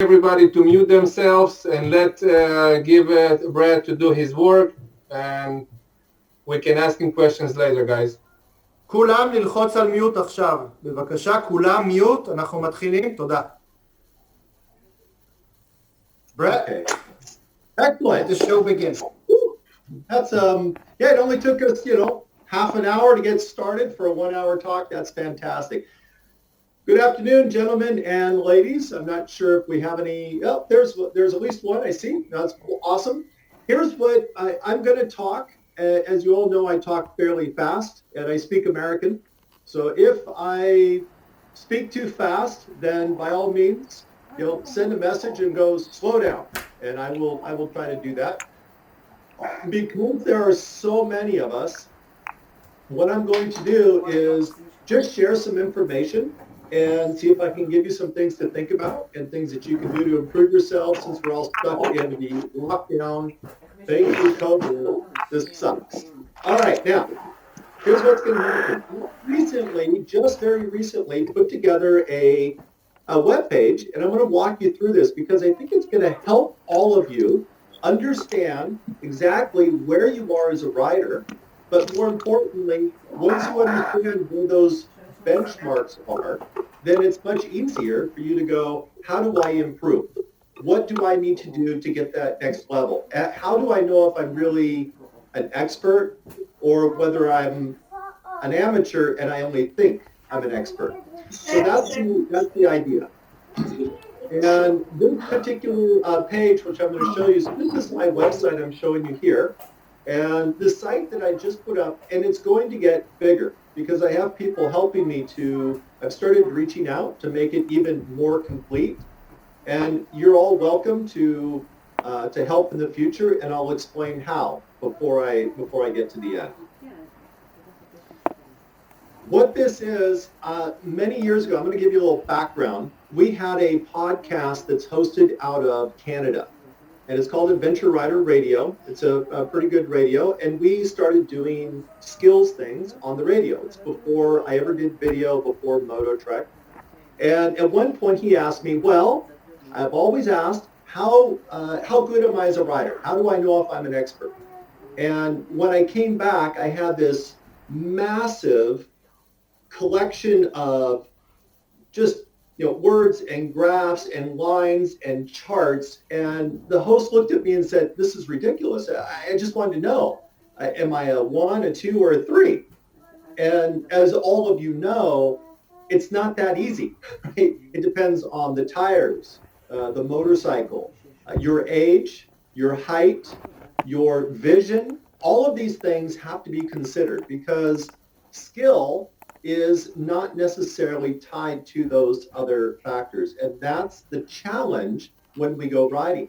everybody to mute themselves and give Bret to do his work, and we can ask him questions later, guys. כולם ללחוץ על מיוט עכשיו. בבקשה, כולם מיוט, אנחנו מתחילים, תודה. Bret, okay. Excellent. the show begins. That's yeah, it only took us, half an hour to get started for a 1-hour talk. That's fantastic. Good afternoon, gentlemen and ladies. I'm not sure if we have any. Oh, there's at least one I see. That's awesome. Here's what I'm going to talk. As you all know, I talk fairly fast, and I speak American. So if I speak too fast, then by all means, send a message and go slow down, and I will try to do that. Because there are so many of us, what I'm going to do is just share some information and see if I can give you some things to think about and things that you can do to improve yourself, since we're all stuck in the lockdown thing through COVID. This sucks. All right, now, here's what's going to happen. Just very recently, put together a web page, and I'm going to walk you through this because I think it's going to help all of you understand exactly where you are as a writer, but more importantly, once you understand where those benchmarks are, then it's much easier for you to go, how do I improve? What do I need to do to get that next level? How do I know if I'm really an expert or whether I'm an amateur and I only think I'm an expert? So that's the idea. And this particular page, which I'm going to show you, so this is my website I'm showing you here. And the site that I just put up, and it's going to get bigger because I have people helping me I've started reaching out to make it even more complete. And you're all welcome to help in the future, and I'll explain how before I get to the end. What this is, many years ago, I'm going to give you a little background. We had a podcast that's hosted out of Canada, and it's called Adventure Rider Radio. It's a pretty good radio, and we started doing skills things on the radio. It's before I ever did video, before Moto Trek. And at one point he asked me, well, I've always asked, how good am I as a rider? How do I know if I'm an expert? And when I came back, I had this massive collection of just words and graphs and lines and charts. And the host looked at me and said, this is ridiculous. I just wanted to know, am I a 1, a 2, or a 3? And as all of you know, it's not that easy. Right? It depends on the tires, the motorcycle, your age, your height, your vision. All of these things have to be considered because skill is not necessarily tied to those other factors. And that's the challenge when we go riding.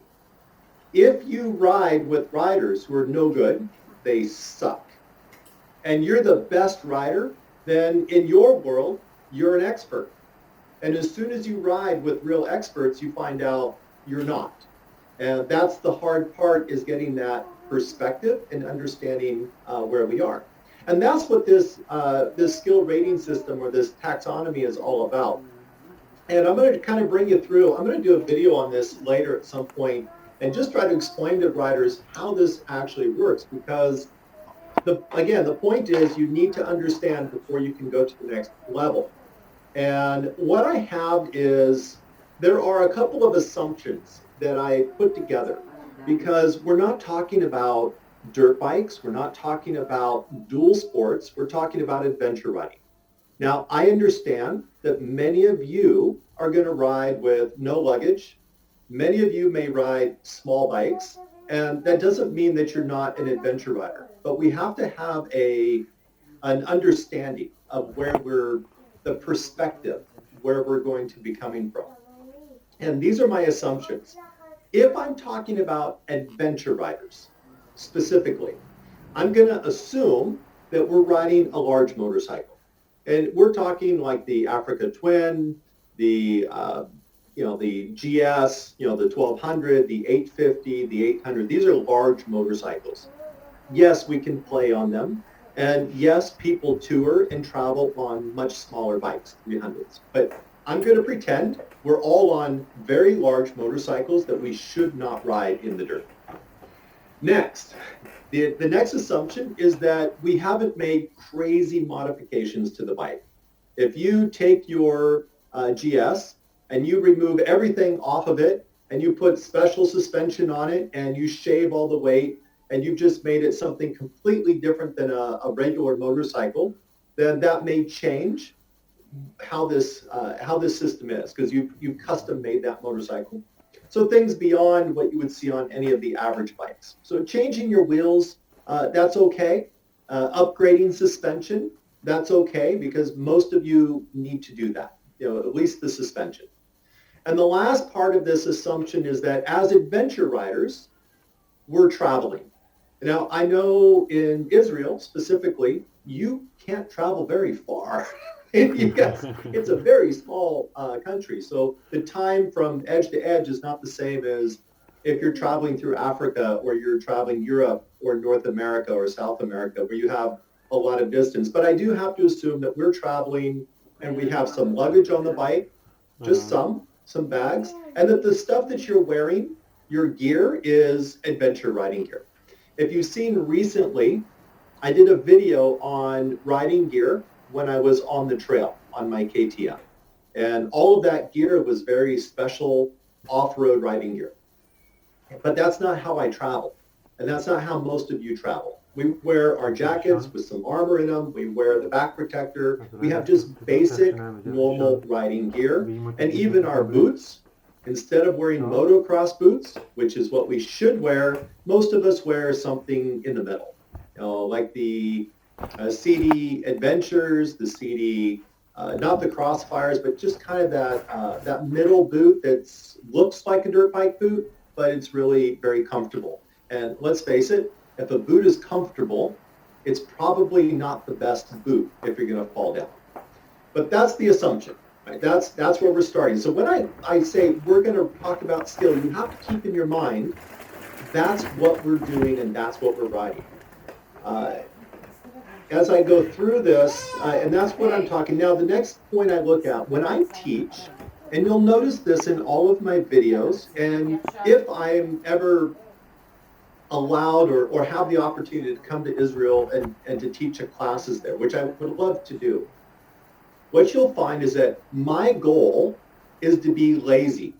If you ride with riders who are no good, they suck. And you're the best rider, then in your world, you're an expert. And as soon as you ride with real experts, you find out you're not. And that's the hard part, is getting that perspective and understanding where we are. And that's what this skill rating system, or this taxonomy, is all about. And I'm going to kind of bring you through. I'm going to do a video on this later at some point and just try to explain to riders how this actually works, because the point is you need to understand before you can go to the next level. And what I have is there are a couple of assumptions that I put together, because we're not talking about dirt bikes, we're not talking about dual sports, we're talking about adventure riding. Now, I understand that many of you are going to ride with no luggage. Many of you may ride small bikes, and that doesn't mean that you're not an adventure rider. But we have to have an understanding of the perspective, where we're going to be coming from. And these are my assumptions. If I'm talking about adventure riders specifically, I'm going to assume that we're riding a large motorcycle. And we're talking like the Africa Twin, the GS, the 1200, the 850, the 800. These are large motorcycles. Yes, we can play on them. And yes, people tour and travel on much smaller bikes, 300s. But I'm going to pretend we're all on very large motorcycles that we should not ride in the dirt. Next, the next assumption is that we haven't made crazy modifications to the bike. If you take your GS and you remove everything off of it and you put special suspension on it and you shave all the weight and you've just made it something completely different than a regular motorcycle, then that may change how this system is, because you custom made that motorcycle. So things beyond what you would see on any of the average bikes. So changing your wheels, that's okay. Upgrading suspension, that's okay, because most of you need to do that, at least the suspension. And the last part of this assumption is that as adventure riders, we're traveling. Now, I know in Israel specifically, you can't travel very far. It's a very small country. So the time from edge to edge is not the same as if you're traveling through Africa or you're traveling Europe or North America or South America, where you have a lot of distance. But I do have to assume that we're traveling and we have some luggage on the bike, just some bags, and that the stuff that you're wearing, your gear, is adventure riding gear. If you've seen recently, I did a video on riding gear when I was on the trail on my KTM. And all of that gear was very special off-road riding gear. But that's not how I travel. And that's not how most of you travel. We wear our jackets with some armor in them. We wear the back protector. We have just basic, normal riding gear. And even our boots, instead of wearing motocross boots, which is what we should wear, most of us wear something in the middle. Like the CD Adventures, the CD, not the Crossfires, but just kind of that middle boot that looks like a dirt bike boot, but it's really very comfortable. And let's face it, if a boot is comfortable, it's probably not the best boot if you're going to fall down. But that's the assumption. Right? That's where we're starting. So when I say we're going to talk about skill, you have to keep in your mind that's what we're doing and that's what we're riding. As I go through this, and that's what I'm talking. Now, the next point I look at, when I teach, and you'll notice this in all of my videos, and if I'm ever allowed or have the opportunity to come to Israel and to teach classes there, which I would love to do, what you'll find is that my goal is to be lazy.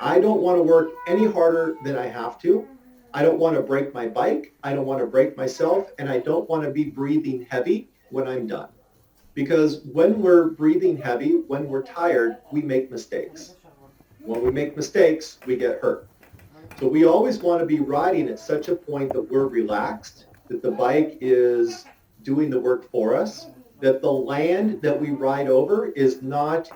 I don't want to work any harder than I have to. I don't want to break my bike. I don't want to break myself. And I don't want to be breathing heavy when I'm done. Because when we're breathing heavy, when we're tired, we make mistakes. When we make mistakes, we get hurt. So we always want to be riding at such a point that we're relaxed, that the bike is doing the work for us, that the land that we ride over is not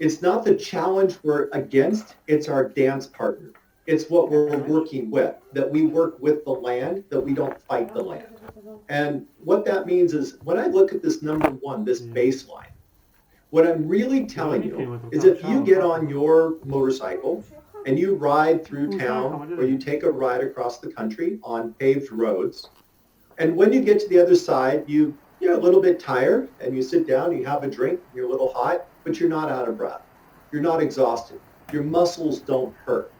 it's not the challenge we're against, it's our dance partner. It's what we're working with, that we work with the land, that we don't fight the land. And what that means is when I look at this number one, this baseline, what I'm really telling you is if you get on your motorcycle and you ride through town or you take a ride across the country on paved roads, and when you get to the other side, you're a little bit tired and you sit down, you have a drink, you're a little hot, but you're not out of breath. You're not exhausted. Your muscles don't hurt.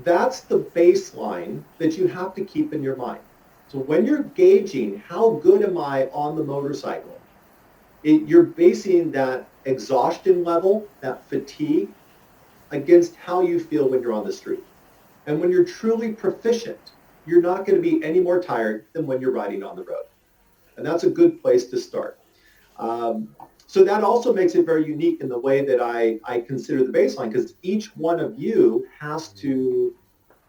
That's the baseline that you have to keep in your mind. So when you're gauging how good am I on the motorcycle, you're basing that exhaustion level, that fatigue, against how you feel when you're on the street. And when you're truly proficient, you're not going to be any more tired than when you're riding on the road. And that's a good place to start. So that also makes it very unique in the way that I consider the baseline, because each one of you has to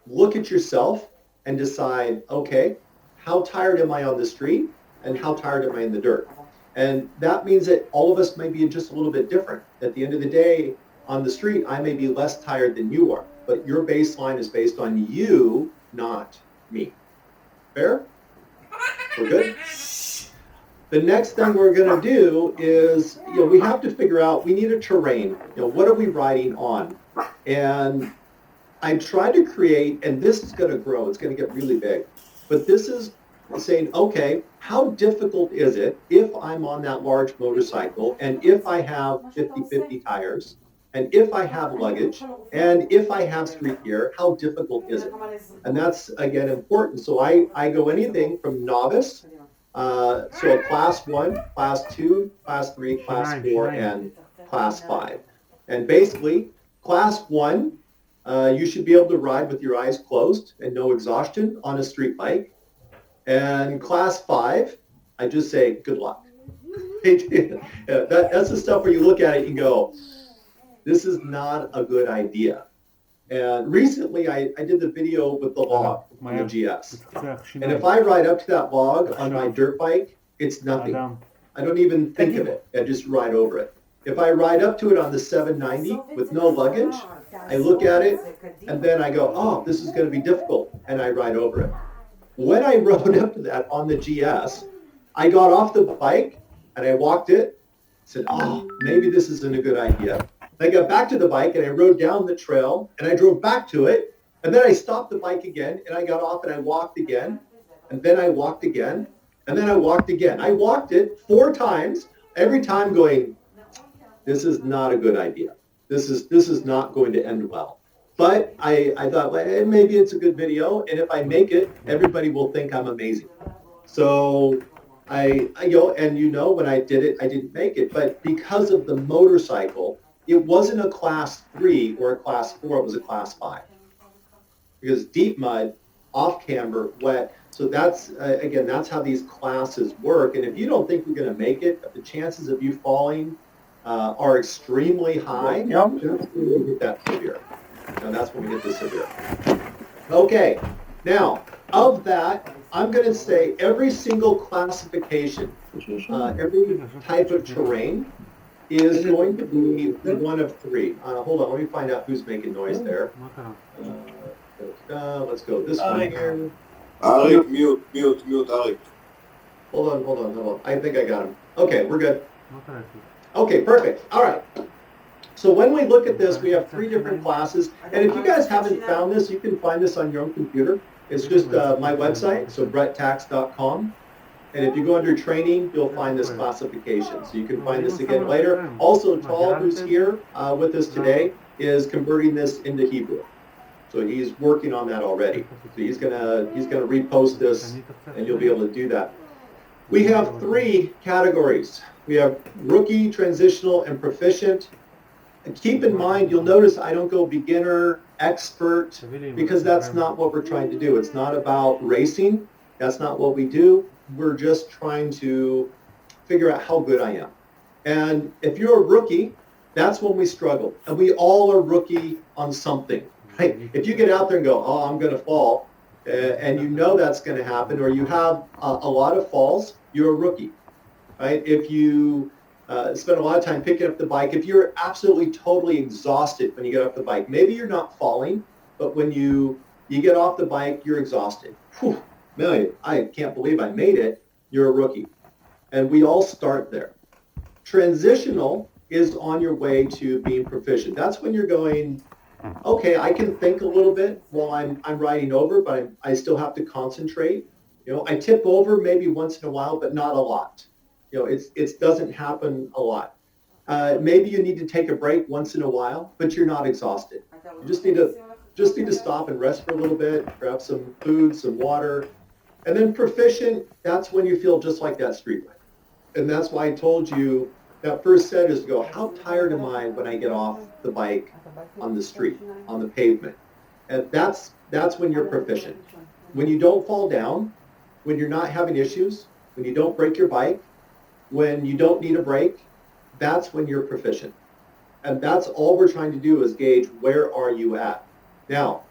look at yourself and decide, okay, how tired am I on the street and how tired am I in the dirt? And that means that all of us may be just a little bit different. At the end of the day, on the street, I may be less tired than you are, but your baseline is based on you, not me. Fair? We're good? The next thing we're going to do is, we have to figure out, we need a terrain. What are we riding on? And I try to create, and this is going to grow, it's going to get really big, but this is saying, okay, how difficult is it if I'm on that large motorcycle and if I have 50-50 tires and if I have luggage and if I have street gear, how difficult is it? And that's, again, important. So I go anything from novice, so a class 1, class 2, class 3, class 4, and class 5. And basically, class 1, you should be able to ride with your eyes closed and no exhaustion on a street bike. And class 5, I just say, good luck. That's the stuff where you look at it and go, this is not a good idea. And recently, I did the video with the log on the GS. And if I ride up to that log on my dirt bike, it's nothing. I don't even think of it. I just ride over it. If I ride up to it on the 790 with no luggage, I look at it, and then I go, oh, this is going to be difficult, and I ride over it. When I rode up to that on the GS, I got off the bike, and I walked it, said, oh, maybe this isn't a good idea. I got back to the bike, and I rode down the trail, and I drove back to it, and then I stopped the bike again, and I got off, and I walked again, and then I walked again, and then I walked again. I walked it 4 times, every time going, this is not a good idea. This is not going to end well. But I thought, well, hey, maybe it's a good video, and if I make it, everybody will think I'm amazing. So I when I did it, I didn't make it. But because of the motorcycle, it wasn't a class 3 or a class 4, it was a class 5. Because deep mud, off camber, wet. So that's, again, that's how these classes work. And if you don't think you're going to make it, if the chances of you falling are extremely high, that's when we get that severe. And that's when we get the severe. Okay, now, of that, I'm going to say every single classification, every type of terrain is going to be one of 3. Hold on, let me find out who's making noise there. Let's go this one here. Arik, mute, Arik. Hold on. I think I got him. Okay, we're good. Okay, perfect. All right. So when we look at this, we have 3 different classes. And if you guys haven't found this, you can find this on your own computer. It's just my website, so BretTkacs.com. And if you go under training, you'll find this classification. So you can find this again later. Also, Tal, who's here with us today, is converting this into Hebrew. So he's working on that already. So he's gonna repost this, and you'll be able to do that. We have 3 categories. We have rookie, transitional, and proficient. And keep in mind, you'll notice I don't go beginner, expert, because that's not what we're trying to do. It's not about racing. That's not what we do. We're just trying to figure out how good I am. And if you're a rookie, that's when we struggle. And we all are rookie on something, right? If you get out there and go, oh, I'm going to fall, and you know that's going to happen, or you have a lot of falls, you're a rookie, right? If you spend a lot of time picking up the bike, if you're absolutely totally exhausted when you get off the bike, maybe you're not falling, but when you get off the bike, you're exhausted. Whew, man, I can't believe I made it. You're a rookie. And we all start there. Transitional is on your way to being proficient. That's when you're going, okay, I can think a little bit while I'm riding over, but I still have to concentrate. I tip over maybe once in a while, but not a lot. It doesn't happen a lot. Maybe you need to take a break once in a while, but you're not exhausted. You just need to stop and rest for a little bit, grab some food, some water. And then proficient, that's when you feel just like that street bike. And that's why I told you that first set is to go, how tired am I when I get off the bike on the street, on the pavement? And that's when you're proficient. When you don't fall down, when you're not having issues, when you don't break your bike, when you don't need a break, that's when you're proficient. And that's all we're trying to do is gauge where are you at. Now,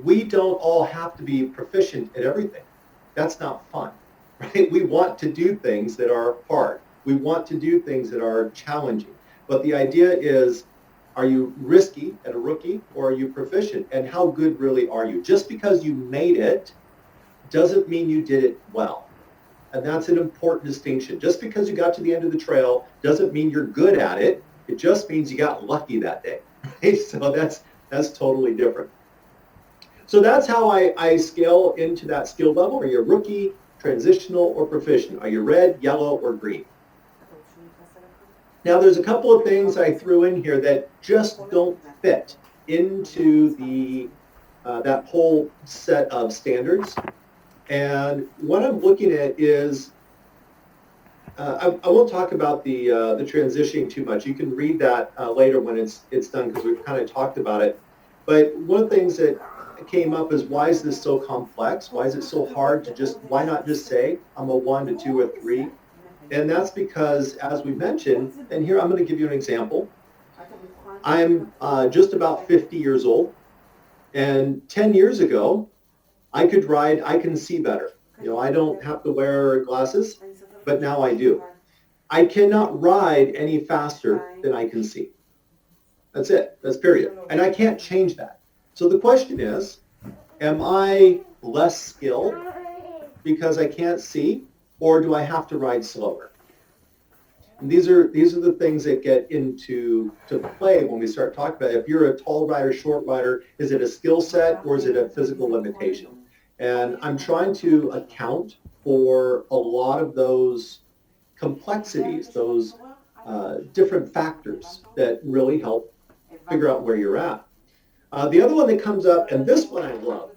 we don't all have to be proficient at everything. That's not fun, right? We want to do things that are hard. We want to do things that are challenging. But the idea is, are you risky at a rookie or are you proficient? And how good really are you? Just because you made it doesn't mean you did it well. And that's an important distinction. Just because you got to the end of the trail doesn't mean you're good at it. It just means you got lucky that day. Right? So that's totally different. So that's how I scale into that skill level. Are you a rookie, transitional or proficient? Are you red, yellow, or green? Now, there's a couple of things I threw in here that just don't fit into the that whole set of standards. And what I'm looking at is, I won't talk about the transitioning too much. You can read that later when it's done, because we've kind of talked about it. But one of the things that came up is, why is this so complex? Why is it so hard to why not just say I'm a 1, a 2, or 3? And that's because, as we mentioned, and here I'm going to give you an example. I'm just about 50 years old, and 10 years ago, I can see better. I don't have to wear glasses, but now I do. I cannot ride any faster than I can see. That's it. That's period. And I can't change that. So the question is, am I less skilled because I can't see, or do I have to ride slower? And these are the things that get into play when we start talking about it. If you're a tall rider, short rider, is it a skill set or is it a physical limitation? And I'm trying to account for a lot of those complexities, those different factors that really help figure out where you're at. The other one that comes up, and this one I love,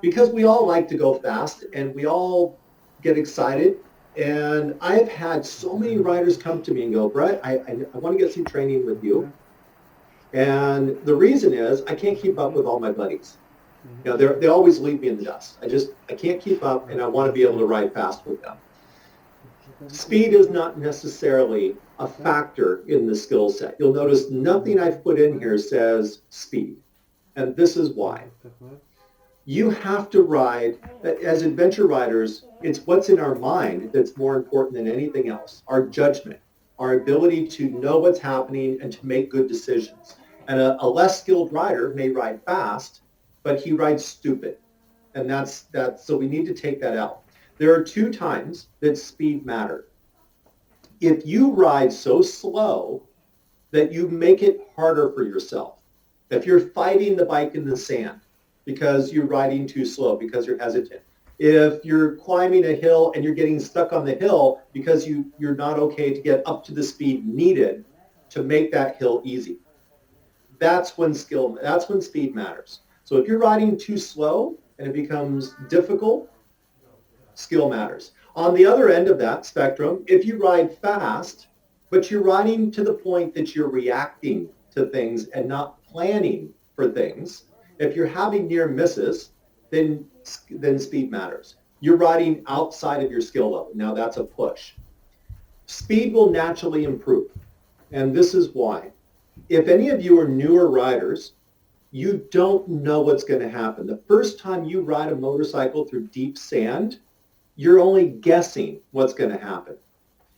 because we all like to go fast and we all get excited. And I've had so many riders come to me and go, Bret, I want to get some training with you. And the reason is I can't keep up with all my buddies. They always leave me in the dust. I can't keep up, and I want to be able to ride fast with them. Speed is not necessarily a factor in the skill set. You'll notice nothing I've put in here says speed. And this is why. You have to ride, as adventure riders, it's what's in our mind that's more important than anything else. Our judgment, our ability to know what's happening and to make good decisions. And a less skilled rider may ride fast, but he rides stupid. And that's so we need to take that out. There are 2 times that speed matters. If you ride so slow that you make it harder for yourself, if you're fighting the bike in the sand because you're riding too slow, because you're hesitant, if you're climbing a hill and you're getting stuck on the hill because you're not okay to get up to the speed needed to make that hill easy, that's when speed matters. So if you're riding too slow and it becomes difficult, skill matters. On the other end of that spectrum, if you ride fast, but you're riding to the point that you're reacting to things and not planning for things, if you're having near misses, then speed matters. You're riding outside of your skill level. Now that's a push. Speed will naturally improve. And this is why. If any of you are newer riders, you don't know what's going to happen. The first time you ride a motorcycle through deep sand, you're only guessing what's going to happen.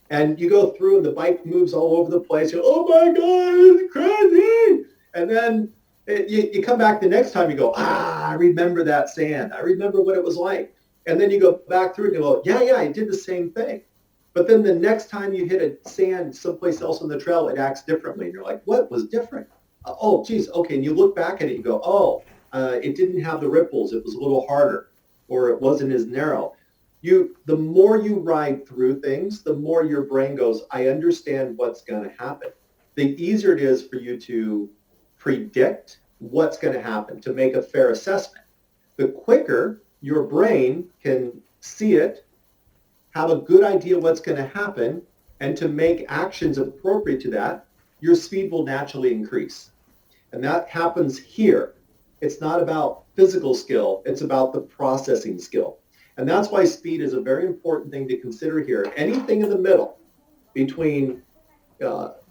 And you go through and the bike moves all over the place. You're, oh my God, it's crazy. And then you come back the next time, you go, I remember that sand. I remember what it was like. And then you go back through and you go, yeah, I did the same thing. But then the next time you hit a sand someplace else on the trail, it acts differently. And you're like, what was different? Oh, geez, okay. And you look back at it, you go, it didn't have the ripples. It was a little harder, or it wasn't as narrow. The more you ride through things, the more your brain goes, I understand what's going to happen. The easier it is for you to predict what's going to happen, to make a fair assessment. The quicker your brain can see it, have a good idea what's going to happen, and to make actions appropriate to that, your speed will naturally increase. And that happens here. It's not about physical skill. It's about the processing skill. And that's why speed is a very important thing to consider here. Anything in the middle between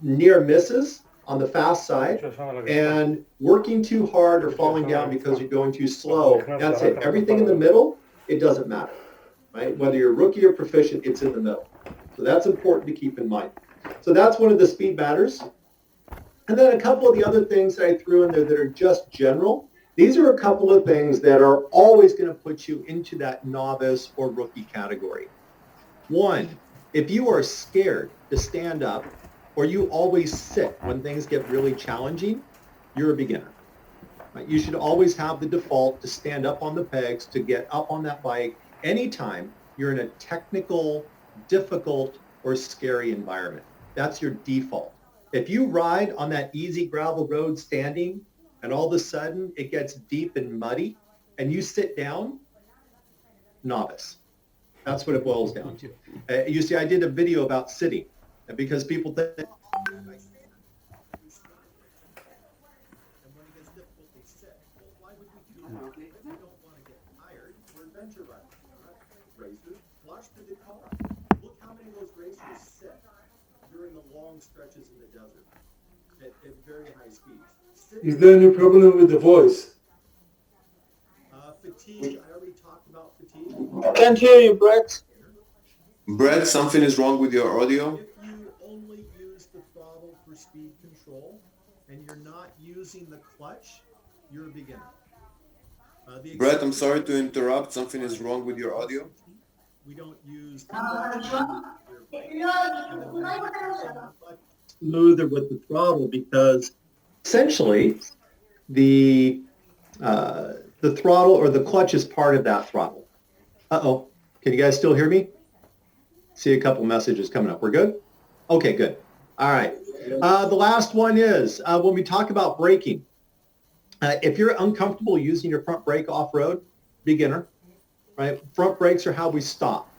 near misses on the fast side and working too hard or falling down because you're going too slow, that's it. Everything in the middle, it doesn't matter, right? Whether you're rookie or proficient, it's in the middle. So that's important to keep in mind. So that's one of the speed matters. And then a couple of the other things that I threw in there that are just general. These are a couple of things that are always going to put you into that novice or rookie category. One, if you are scared to stand up, or you always sit when things get really challenging, you're a beginner. Right? You should always have the default to stand up on the pegs, to get up on that bike anytime you're in a technical, difficult, or scary environment. That's your default. If you ride on that easy gravel road standing and all of a sudden it gets deep and muddy and you sit down, novice. That's what it boils down to. You see, I did a video about sitting because people think, and when it gets difficult, they sit. Well, why would we do that? We don't want to get tired. We're adventure riders, not racers. Watch the Tkacs. Look how many of those racers sit during the long stretches in the desert at very high speeds. Is there any problem with the voice? Fatigue, I already talked about fatigue. Can't hear you, Bret. Brett, something is wrong with your audio. If you only use the throttle for speed control and you're not using the clutch, you're a beginner. Brett, I'm sorry to interrupt. Something is wrong with your audio. We don't use the clutch. Smoother with the throttle because essentially the throttle or the clutch is part of that throttle. Uh-oh. Can you guys still hear me? See a couple messages coming up. We're good? Okay, good. All right. The last one is when we talk about braking. If you're uncomfortable using your front brake off-road, beginner, right? Front brakes are how we stop.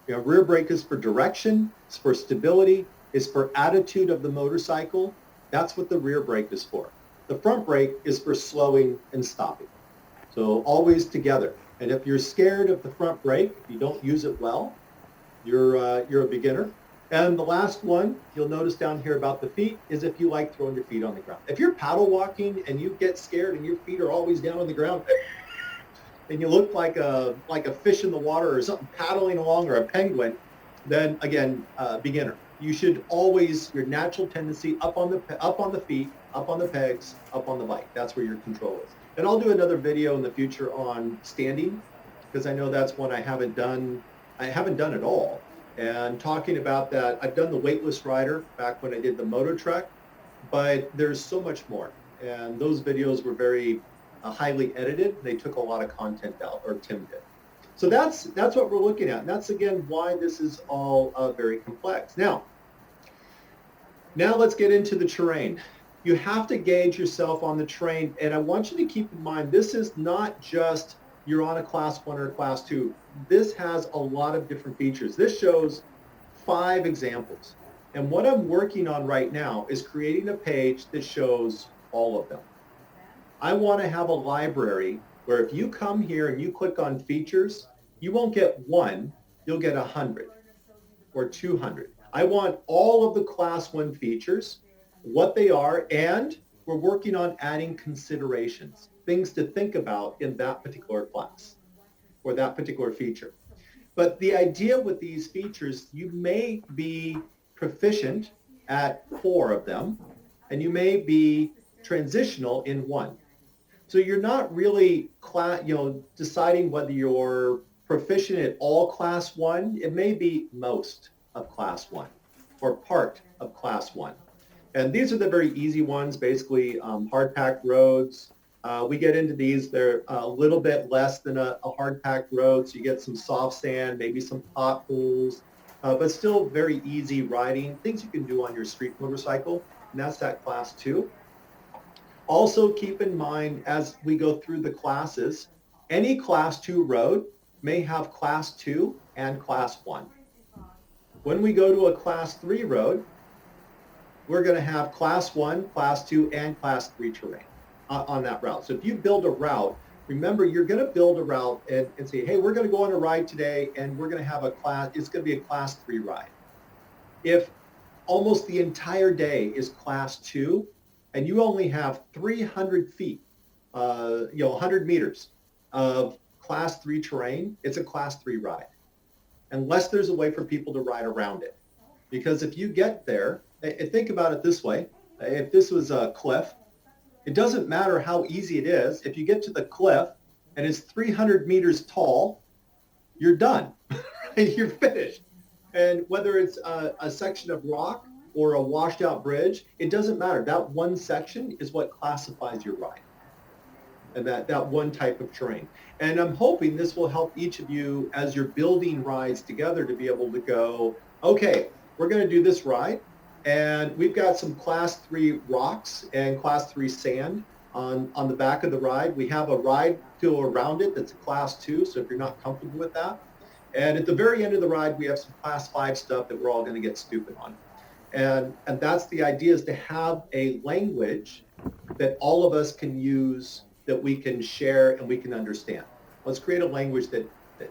You know, rear brake is for direction, it's for stability, it's for attitude of the motorcycle. That's what the rear brake is for. The front brake is for slowing and stopping. So always together. And if you're scared of the front brake, you don't use it well, you're a beginner. And the last one, you'll notice down here about the feet, is if you like throwing your feet on the ground. If you're paddle walking and you get scared and your feet are always down on the ground, and you look like a fish in the water or something paddling along or a penguin, then again, beginner. You should always, your natural tendency up on the feet, up on the pegs, up on the bike. That's where your control is. And I'll do another video in the future on standing, because I know that's one I haven't done at all. And talking about that, I've done the weightless rider back when I did the moto truck, but there's so much more. And those videos were very highly edited. They took a lot of content out, or Tim did. So that's what we're looking at. And that's, again, why this is all very complex. Now let's get into the terrain. You have to gauge yourself on the terrain. And I want you to keep in mind, this is not just you're on a class 1 or a class 2. This has a lot of different features. This shows 5 examples. And what I'm working on right now is creating a page that shows all of them. I want to have a library where if you come here and you click on features, you won't get 1, you'll get 100 or 200. I want all of the class 1 features, what they are, and we're working on adding considerations, things to think about in that particular class or that particular feature. But the idea with these features, you may be proficient at 4 of them, and you may be transitional in 1. So you're not really deciding whether you're proficient at all class 1. It may be most of class 1 or part of class 1. And these are the very easy ones, basically hard-packed roads. We get into these, they're a little bit less than a hard-packed road, so you get some soft sand, maybe some potholes, but still very easy riding, things you can do on your street motorcycle, and that's that class 2. Also keep in mind as we go through the classes, any class 2 road may have class 2 and class 1. When we go to a class 3 road, we're going to have class 1, class 2, and class 3 terrain on that route. So if you build a route, remember you're going to build a route and say, hey, we're going to go on a ride today and we're going to have it's going to be a class 3 ride. If almost the entire day is class 2 and you only have 300 feet, 100 meters of class 3 terrain, it's a class 3 ride, unless there's a way for people to ride around it. Because if you get there, think about it this way. If this was a cliff, it doesn't matter how easy it is. If you get to the cliff and it's 300 meters tall, you're done. You're finished. And whether it's a section of rock or a washed out bridge, it doesn't matter. That one section is what classifies your ride. and that one type of terrain. And I'm hoping this will help each of you as you're building rides together to be able to go, okay, we're going to do this ride. And we've got some class 3 rocks and class 3 sand on the back of the ride. We have a ride to go around it that's a class 2. So if you're not comfortable with that. And at the very end of the ride, we have some class 5 stuff that we're all going to get stupid on. And that's the idea, is to have a language that all of us can use, that we can share and we can understand. Let's create a language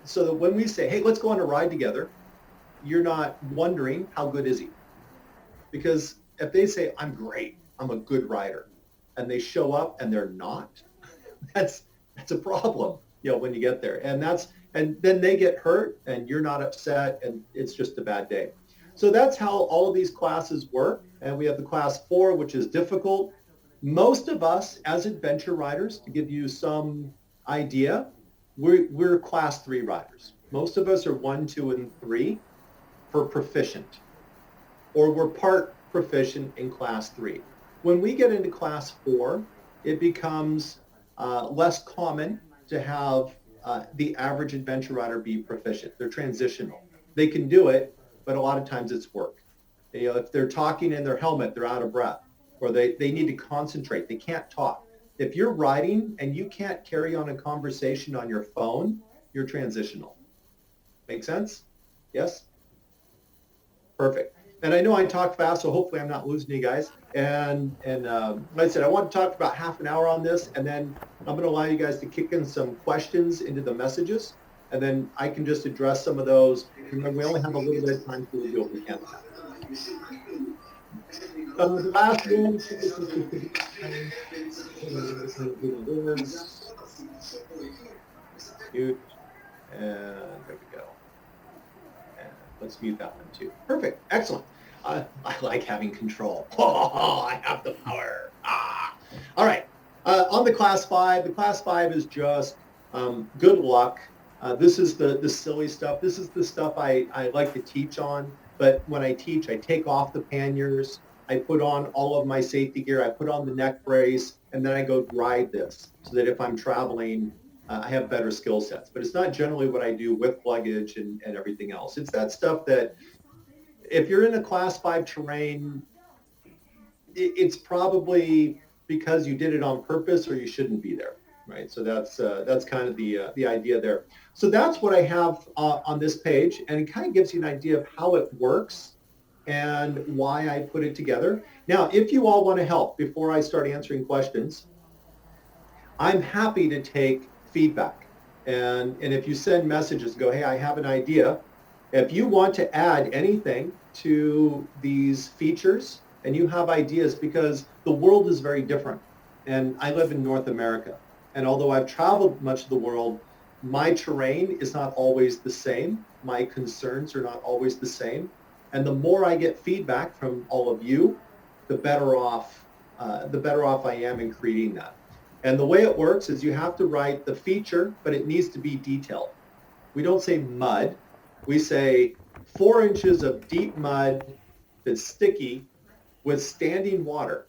so that when we say, hey, let's go on a ride together, you're not wondering how good is he? Because if they say, I'm great, I'm a good rider, and they show up and they're not, that's a problem, when you get there. And then they get hurt and you're not upset and it's just a bad day. So that's how all of these classes work. And we have the class 4, which is difficult. Most of us as adventure riders, to give you some idea, we're class 3 riders. Most of us are 1, 2, and 3 for proficient, or we're part proficient in class 3. When we get into class 4, it becomes less common to have the average adventure rider be proficient. They're transitional. They can do it, but a lot of times it's work. If they're talking in their helmet, they're out of breath, or they need to concentrate. They can't talk. If you're riding and you can't carry on a conversation on your phone, you're transitional. Make sense? Yes? Perfect. And I know I talk fast, so hopefully I'm not losing you guys. And like I said, I want to talk for about half an hour on this, and then I'm going to allow you guys to kick in some questions into the messages, and then I can just address some of those. And then we only have a little bit of time to do what we can. The last one. Mute. And there we go. And let's mute that one too. Perfect. Excellent. I like having control. Oh, I have the power. All right. On the class 5, the class 5 is just good luck. This is the silly stuff. This is the stuff I like to teach on. But when I teach, I take off the panniers. I put on all of my safety gear. I put on the neck brace, and then I go ride this so that if I'm traveling, I have better skill sets. But it's not generally what I do with luggage and everything else. It's that stuff that if you're in a class 5 terrain, it's probably because you did it on purpose or you shouldn't be there, right? So that's kind of the idea there. So that's what I have on this page, and it kind of gives you an idea of how it works and why I put it together. Now, if you all want to help before I start answering questions, I'm happy to take feedback. And if you send messages, go, hey, I have an idea. If you want to add anything to these features and you have ideas, because the world is very different. And I live in North America. And although I've traveled much of the world, my terrain is not always the same. My concerns are not always the same. And the more I get feedback from all of you, the better off I am in creating that. And the way it works is you have to write the feature, but it needs to be detailed. We don't say mud. We say 4 inches of deep mud that's sticky with standing water.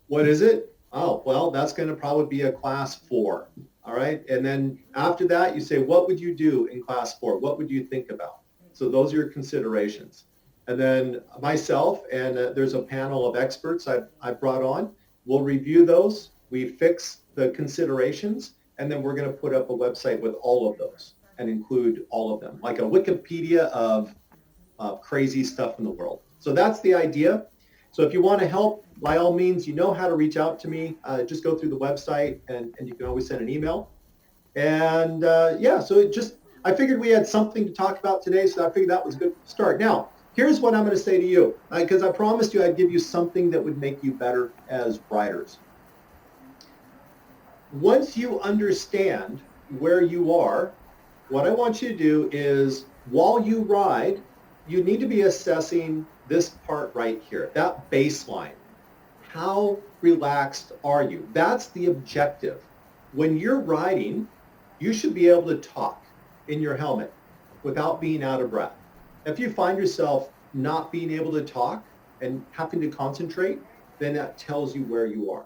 What is it? Oh, well, that's going to probably be a class 4. All right. And then after that, you say, what would you do in class 4? What would you think about? So those are your considerations. And then myself and there's a panel of experts I've brought on. We'll review those. We fix the considerations, and then we're going to put up a website with all of those and include all of them, like a Wikipedia of crazy stuff in the world. So that's the idea. So if you want to help, by all means, you know how to reach out to me. Just go through the website, and you can always send an email. And so I figured we had something to talk about today, so I figured that was a good start. Now, here's what I'm going to say to you, because I promised you I'd give you something that would make you better as riders. Once you understand where you are, what I want you to do is, while you ride, you need to be assessing this part right here, that baseline. How relaxed are you? That's the objective. When you're riding, you should be able to talk in your helmet without being out of breath. If you find yourself not being able to talk and having to concentrate, then that tells you where you are.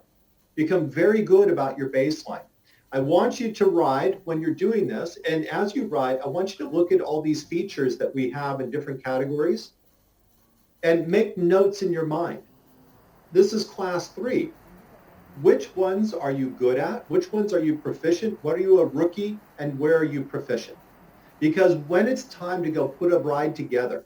Become very good about your baseline. I want you to ride when you're doing this. And as you ride, I want you to look at all these features that we have in different categories and make notes in your mind. This is class 3. Which ones are you good at? Which ones are you proficient? What are you a rookie? And where are you proficient? Because when it's time to go put a ride together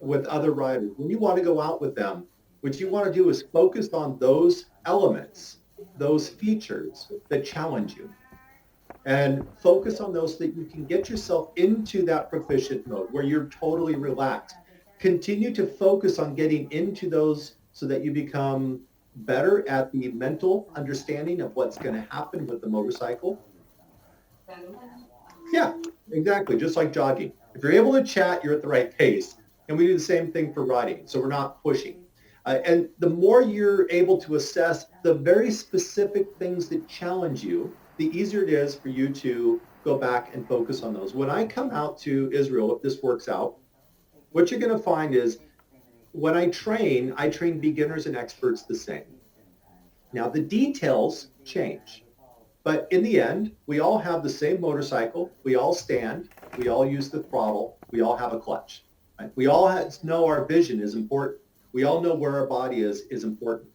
with other riders, when you want to go out with them, what you want to do is focus on those elements, those features that challenge you. And focus on those so that you can get yourself into that proficient mode where you're totally relaxed. Continue to focus on getting into those so that you become better at the mental understanding of what's going to happen with the motorcycle. Yeah, exactly. Just like jogging. If you're able to chat, you're at the right pace. And we do the same thing for riding. So we're not pushing. And the more you're able to assess the very specific things that challenge you, the easier it is for you to go back and focus on those. When I come out to Israel, if this works out, what you're going to find is when I train beginners and experts the same. Now, the details change. But in the end, we all have the same motorcycle. We all stand. We all use the throttle. We all have a clutch. Right? We all know our vision is important. We all know where our body is important.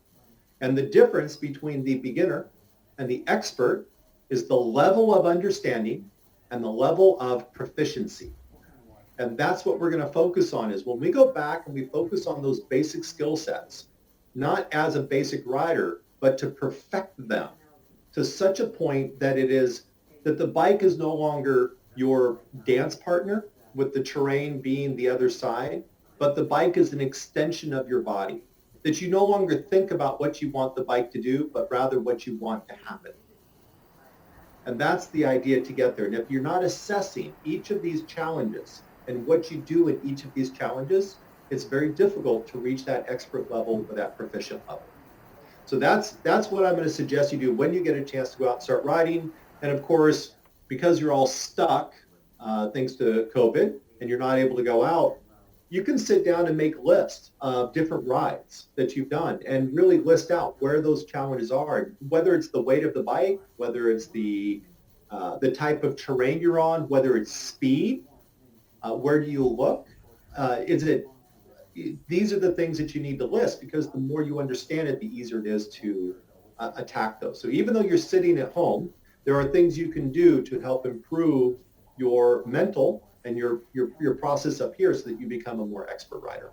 And the difference between the beginner and the expert is the level of understanding and the level of proficiency. And that's what we're going to focus on is when we go back and we focus on those basic skill sets, not as a basic rider, but to perfect them to such a point that that the bike is no longer your dance partner with the terrain being the other side, but the bike is an extension of your body, that you no longer think about what you want the bike to do, but rather what you want to happen. And that's the idea to get there. And if you're not assessing each of these challenges and what you do in each of these challenges, it's very difficult to reach that expert level or that proficient level. So that's what I'm going to suggest you do when you get a chance to go out and start riding. And of course, because you're all stuck, thanks to COVID, and you're not able to go out, you can sit down and make lists of different rides that you've done and really list out where those challenges are, whether it's the weight of the bike, whether it's the type of terrain you're on, whether it's speed, where do you look? These are the things that you need to list because the more you understand it, the easier it is to attack those. So even though you're sitting at home, there are things you can do to help improve your mental and your process up here so that you become a more expert rider.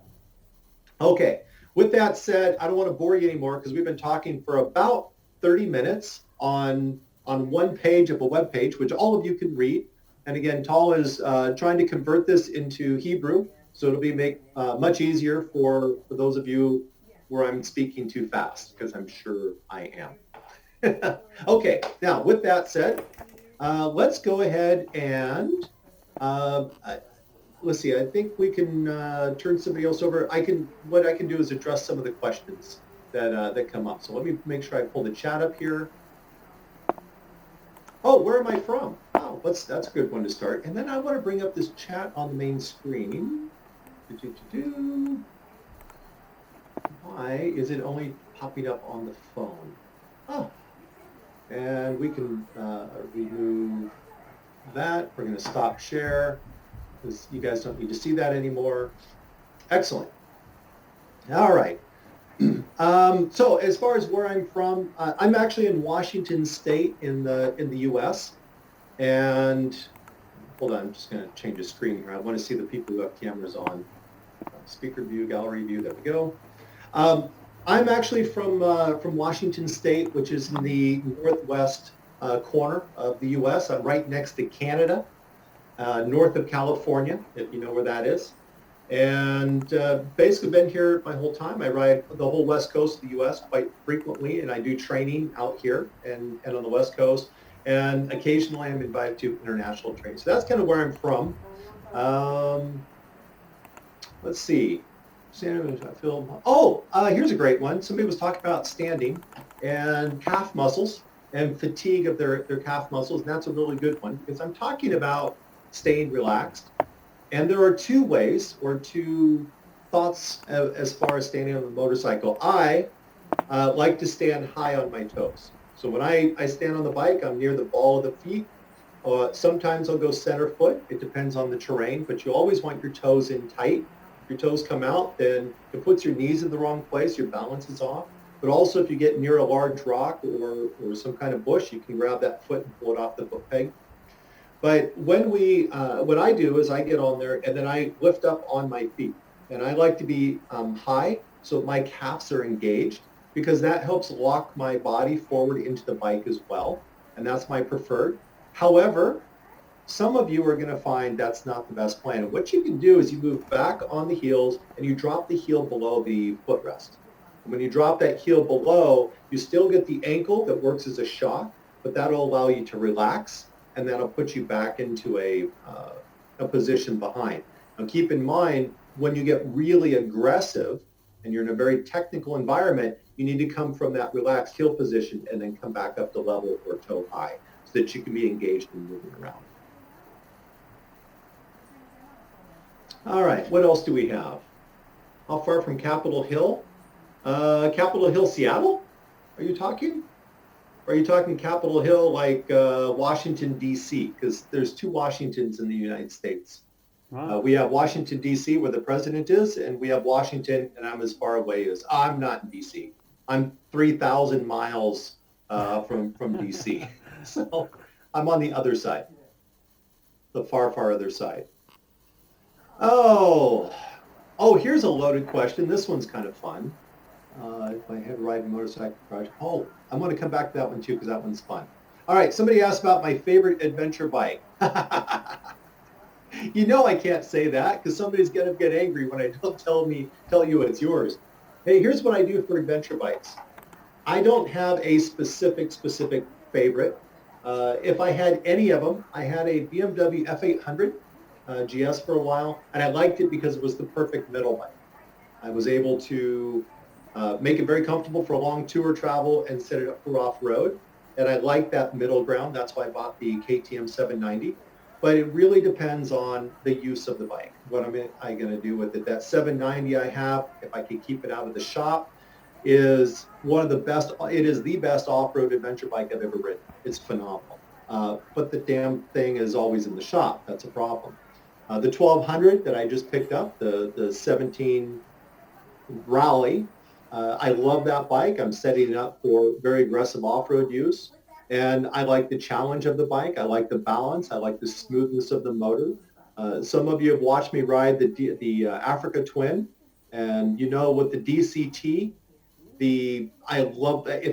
Okay, with that said, I don't want to bore you anymore because we've been talking for about 30 minutes on one page of a web page, which all of you can read. And again, Tal is trying to convert this into Hebrew, so it'll be much easier for those of you where I'm speaking too fast, because I'm sure I am. Okay, now with that said, let's go ahead and let's see. I think we can turn somebody else over. What I can do is address some of the questions that come up. So let me make sure I pull the chat up here. Oh, where am I from? Oh, that's a good one to start. And then I want to bring up this chat on the main screen. Why is it only popping up on the phone? Oh, and we can remove that. We're going to stop share because you guys don't need to see that anymore. Excellent. All right. So as far as where I'm from, I'm actually in Washington State in the U.S. And hold on, I'm just going to change the screen here. I want to see the people who have cameras on. Speaker view, gallery view. There we go. I'm actually from Washington State, which is in the northwest corner of the U.S. I'm right next to Canada, north of California, if you know where that is. And basically been here my whole time. I ride the whole west coast of the U.S. quite frequently, and I do training out here and on the west coast. And occasionally I'm invited to international training. So that's kind of where I'm from. Let's see. Here's a great one. Somebody was talking about standing and calf muscles and fatigue of their calf muscles. And that's a really good one because I'm talking about staying relaxed. And there are two ways or two thoughts as far as standing on the motorcycle. I like to stand high on my toes. So when I stand on the bike, I'm near the ball of the feet. Sometimes I'll go center foot. It depends on the terrain, but you always want your toes in tight. If your toes come out, then it puts your knees in the wrong place. Your balance is off. But also if you get near a large rock or some kind of bush, you can grab that foot and pull it off the foot peg. But what I do is I get on there and then I lift up on my feet. And I like to be high so my calves are engaged because that helps lock my body forward into the bike as well. And that's my preferred. However, some of you are going to find that's not the best plan. And what you can do is you move back on the heels and you drop the heel below the footrest. And when you drop that heel below, you still get the ankle that works as a shock, but that'll allow you to relax and that'll put you back into a position behind. Now keep in mind, when you get really aggressive and you're in a very technical environment, you need to come from that relaxed heel position and then come back up to level or toe high so that you can be engaged and moving around. All right, what else do we have? How far from Capitol Hill? Capitol Hill, Seattle? Are you talking? Or are you talking Capitol Hill like Washington, D.C.? Because there's two Washingtons in the United States. Wow. We have Washington, D.C., where the president is, and we have Washington, and I'm as far away as, I'm not in D.C. I'm 3,000 miles from D.C. So I'm on the other side, the far, far other side. Oh, here's a loaded question. This one's kind of fun. If I had ride a motorcycle project. Oh, I'm going to come back to that one too because that one's fun. All right, somebody asked about my favorite adventure bike. You know I can't say that because somebody's going to get angry when I don't tell you it's yours. Hey, here's what I do for adventure bikes. I don't have a specific favorite. If I had any of them, I had a BMW F800 GS for a while, and I liked it because it was the perfect middle bike. I was able to make it very comfortable for a long tour travel and set it up for off-road, and I like that middle ground. That's why I bought the KTM 790. But it really depends on the use of the bike. What am I going to do with it? That 790 I have, if I can keep it out of the shop, is one of the best. It is the best off-road adventure bike I've ever ridden. It's phenomenal. But the damn thing is always in the shop. That's a problem. The 1200 that I just picked up, the 17 Rally, I love that bike. I'm setting it up for very aggressive off-road use. And I like the challenge of the bike. I like the balance. I like the smoothness of the motor. Some of you have watched me ride the Africa Twin. And you know, with the DCT, I love that.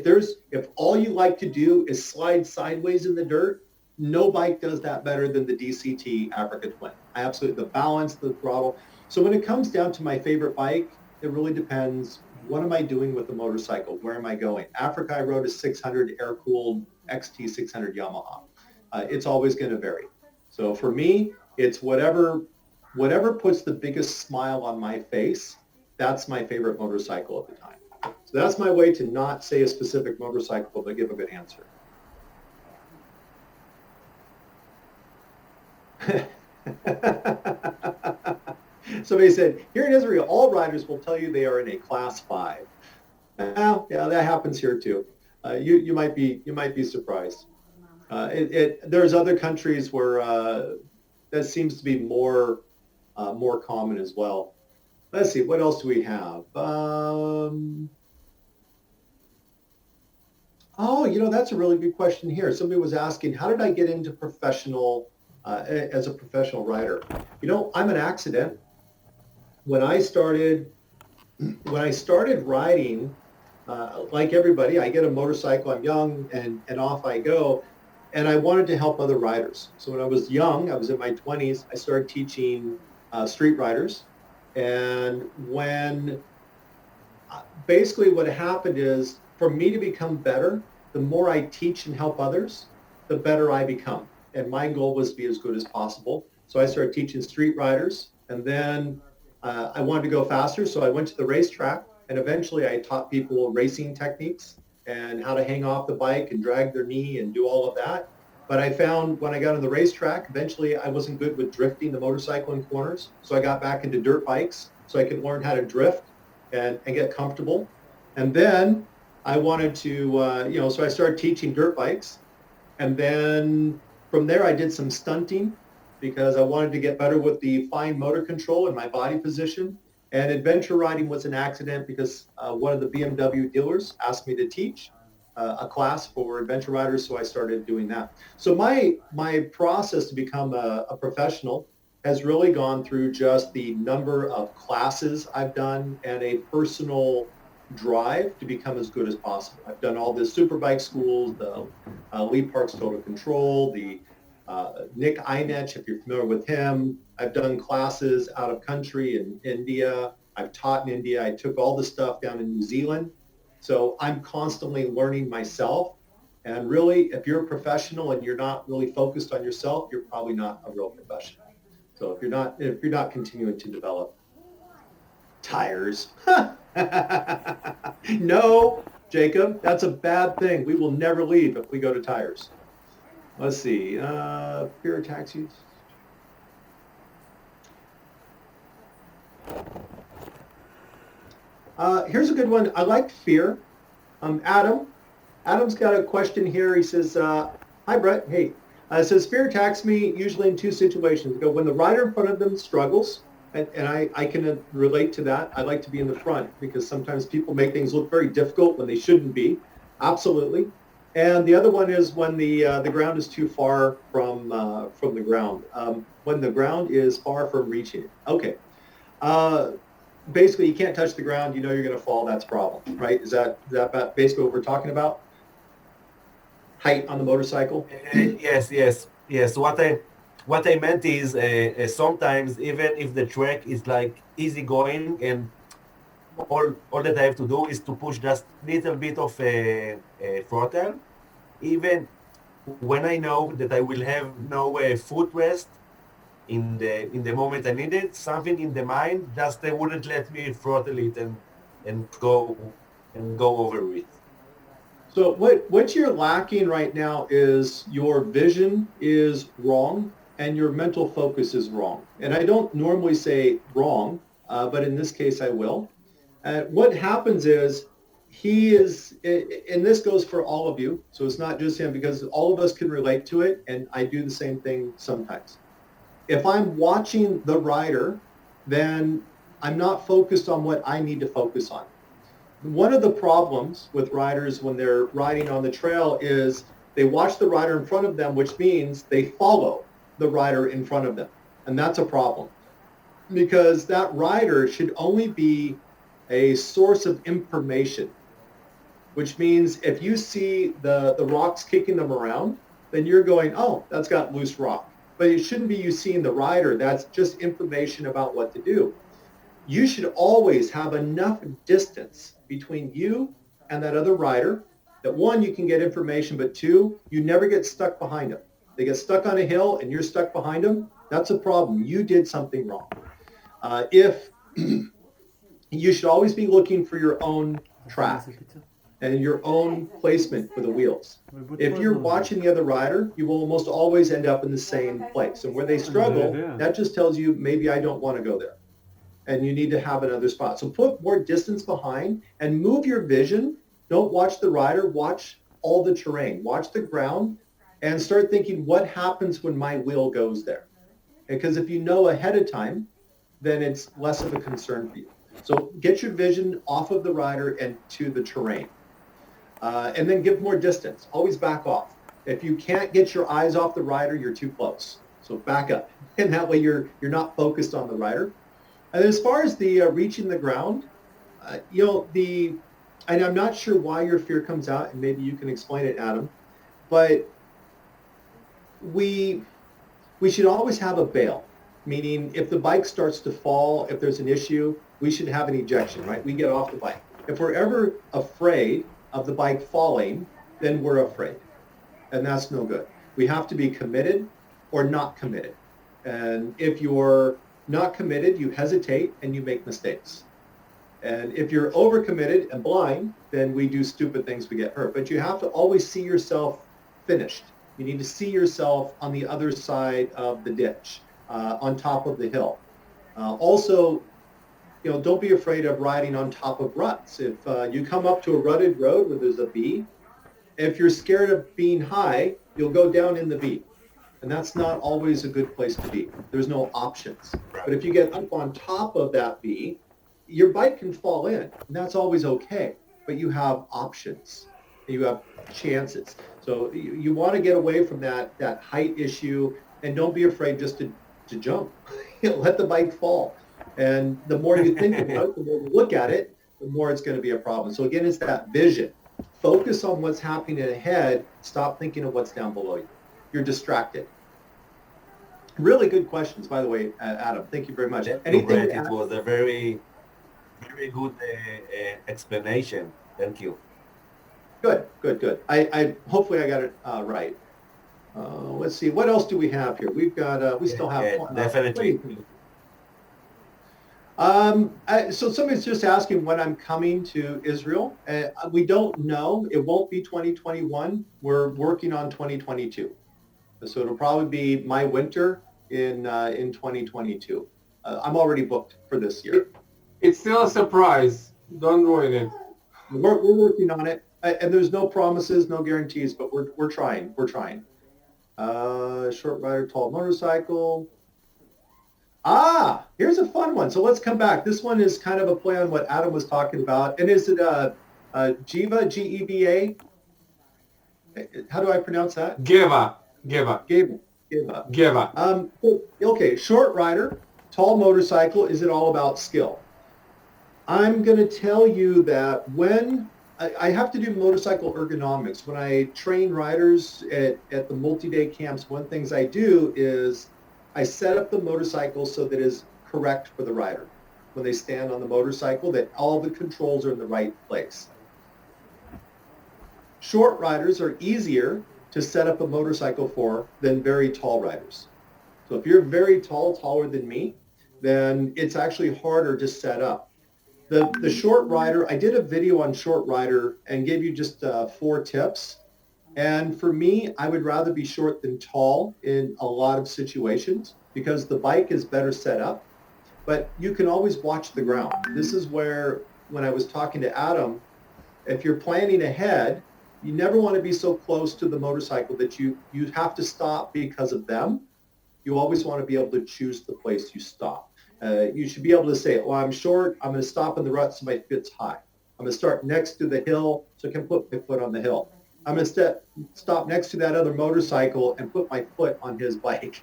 If all you like to do is slide sideways in the dirt, no bike does that better than the DCT Africa Twin. The balance, the throttle. So when it comes down to my favorite bike, it really depends. What am I doing with the motorcycle? Where am I going? Africa, I rode a 600 air-cooled XT 600 Yamaha. It's always going to vary. So for me, it's whatever puts the biggest smile on my face. That's my favorite motorcycle at the time. So that's my way to not say a specific motorcycle, but give a good answer. Somebody said, here in Israel, all riders will tell you they are in a class 5. Well, yeah, that happens here too. You might be surprised. There's other countries where that seems to be more common as well. Let's see, what else do we have? That's a really good question here. Somebody was asking, how did I get into as a professional rider? I'm an accident. When I started riding, like everybody, I get a motorcycle, I'm young, and off I go. And I wanted to help other riders. So when I was young, I was in my 20s, I started teaching street riders. And basically what happened is, for me to become better, the more I teach and help others, the better I become. And my goal was to be as good as possible. So I started teaching street riders, and then I wanted to go faster, so I went to the racetrack, and eventually I taught people racing techniques and how to hang off the bike and drag their knee and do all of that. But I found when I got on the racetrack, eventually I wasn't good with drifting the motorcycle in corners, so I got back into dirt bikes so I could learn how to drift and get comfortable. And then I wanted to, so I started teaching dirt bikes. And then from there, I did some stunting because I wanted to get better with the fine motor control and my body position. And adventure riding was an accident because one of the BMW dealers asked me to teach a class for adventure riders, so I started doing that. So my process to become a professional has really gone through just the number of classes I've done and a personal drive to become as good as possible. I've done all the superbike schools, the Lee Parks Total Control, the Nick Einech, if you're familiar with him. I've done classes out of country in India. I've taught in India. I took all the stuff down in New Zealand. So I'm constantly learning myself. And really, if you're a professional and you're not really focused on yourself, you're probably not a real professional. So if you're not continuing to develop tires, no, Jacob, that's a bad thing. We will never leave if we go to tires. Let's see, fear of taxis. Here's a good one. I like fear. Adam's got a question here. He says, hi, Bret. Hey. It says, fear attacks me usually in two situations. When the rider in front of them struggles, and I can relate to that. I like to be in the front because sometimes people make things look very difficult when they shouldn't be. Absolutely. And the other one is when the ground is too far from the ground. When the ground is far from reaching it. Okay. Basically, you can't touch the ground. You know you're going to fall. That's a problem, right? Is that basically what we're talking about? Height on the motorcycle? Yes. What I meant is sometimes even if the track is like easy going and all that I have to do is to push just little bit of a throttle, even when I know that I will have no footrest in the moment I need it, something in the mind just they wouldn't let me throttle it and go over it. So what you're lacking right now is your vision is wrong and your mental focus is wrong. And I don't normally say wrong, but in this case I will. What happens is and this goes for all of you, so it's not just him because all of us can relate to it, and I do the same thing sometimes. If I'm watching the rider, then I'm not focused on what I need to focus on. One of the problems with riders when they're riding on the trail is they watch the rider in front of them, which means they follow the rider in front of them. And that's a problem because that rider should only be a source of information, which means if you see the rocks kicking them around, then you're going, oh, that's got loose rock. But it shouldn't be you seeing the rider. That's just information about what to do. You should always have enough distance between you and that other rider that one, you can get information, but two, you never get stuck behind them. They get stuck on a hill and you're stuck behind them. That's a problem. You did something wrong. If you should always be looking for your own track and your own placement for the wheels. If you're watching the other rider, you will almost always end up in the same place. And where they struggle, that just tells you maybe I don't want to go there. And you need to have another spot. So put more distance behind and move your vision. Don't watch the rider, watch all the terrain, watch the ground, and start thinking what happens when my wheel goes there. Because if you know ahead of time, then it's less of a concern for you. So get your vision off of the rider and to the terrain. And then give more distance. Always back off. If you can't get your eyes off the rider, you're too close. So back up. And that way you're not focused on the rider. And as far as the reaching the ground, and I'm not sure why your fear comes out, and maybe you can explain it, Adam, but we should always have a bail, meaning if the bike starts to fall, if there's an issue, we should have an ejection, right? We get off the bike. If we're ever afraid of the bike falling, then we're afraid, and that's no good. We have to be committed or not committed. And if you're not committed, you hesitate and you make mistakes. And if you're overcommitted and blind, then we do stupid things, we get hurt. But you have to always see yourself finished. You need to see yourself on the other side of the ditch, on top of the hill. Also, don't be afraid of riding on top of ruts. If you come up to a rutted road where there's a V, if you're scared of being high, you'll go down in the V. And that's not always a good place to be. There's no options. But if you get up on top of that V, your bike can fall in, and that's always okay. But you have options. You have chances. So you want to get away from that height issue, and don't be afraid just to jump. Let the bike fall. And the more you think about it, the more you look at it, the more it's going to be a problem. So again, it's that vision. Focus on what's happening ahead. Stop thinking of what's down below you. You're distracted. Really good questions, by the way, Adam. Thank you very much. Anything Bret, it was a very, very good explanation. Thank you. Good. I hopefully I got it right. Let's see. What else do we have here? We've got. We still have. Definitely. So somebody's just asking when I'm coming to Israel. We don't know. It won't be 2021. We're working on 2022. So it'll probably be my winter in 2022. I'm already booked for this year. It's still a surprise. Don't ruin it. We're working on it, and there's no promises, no guarantees, but we're trying. We're trying. Short rider, tall motorcycle. Here's a fun one. So let's come back. This one is kind of a play on what Adam was talking about. And is it Geva, G-E-V-A? How do I pronounce that? Geva. Okay, short rider, tall motorcycle. Is it all about skill? I'm going to tell you that when I have to do motorcycle ergonomics, when I train riders at the multi-day camps, one of the things I do is I set up the motorcycle so that it is correct for the rider. When they stand on the motorcycle, that all the controls are in the right place. Short riders are easier to set up a motorcycle for than very tall riders. So if you're very tall, taller than me, then it's actually harder to set up. The short rider, I did a video on short rider and gave you just 4 tips. And for me, I would rather be short than tall in a lot of situations because the bike is better set up. But you can always watch the ground. This is where, when I was talking to Adam, if you're planning ahead, you never want to be so close to the motorcycle that you have to stop because of them. You always want to be able to choose the place you stop. You should be able to say, well, I'm short. I'm going to stop in the rut so my foot's high. I'm going to start next to the hill so I can put my foot on the hill. I'm going to stop next to that other motorcycle and put my foot on his bike.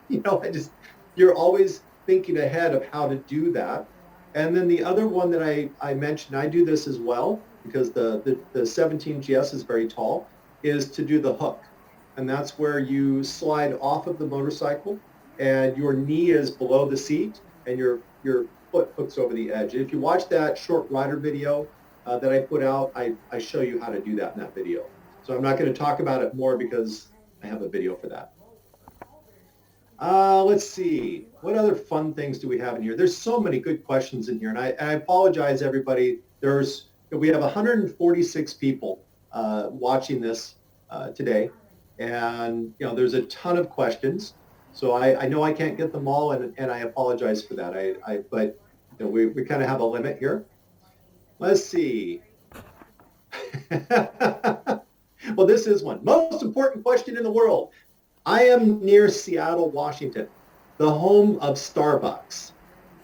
You're always thinking ahead of how to do that. And then the other one that I mentioned, I do this as well, because the 17 GS is very tall, is to do the hook. And that's where you slide off of the motorcycle and your knee is below the seat and your foot hooks over the edge. And if you watch that short rider video that I put out, I show you how to do that in that video. So I'm not going to talk about it more because I have a video for that. Let's see. What other fun things do we have in here? There's so many good questions in here. And I apologize, everybody. We have 146 people watching this today. And, there's a ton of questions. So I know I can't get them all, and I apologize for that. But we kind of have a limit here. Let's see. Well, this is one. Most important question in the world. I am near Seattle, Washington, the home of Starbucks.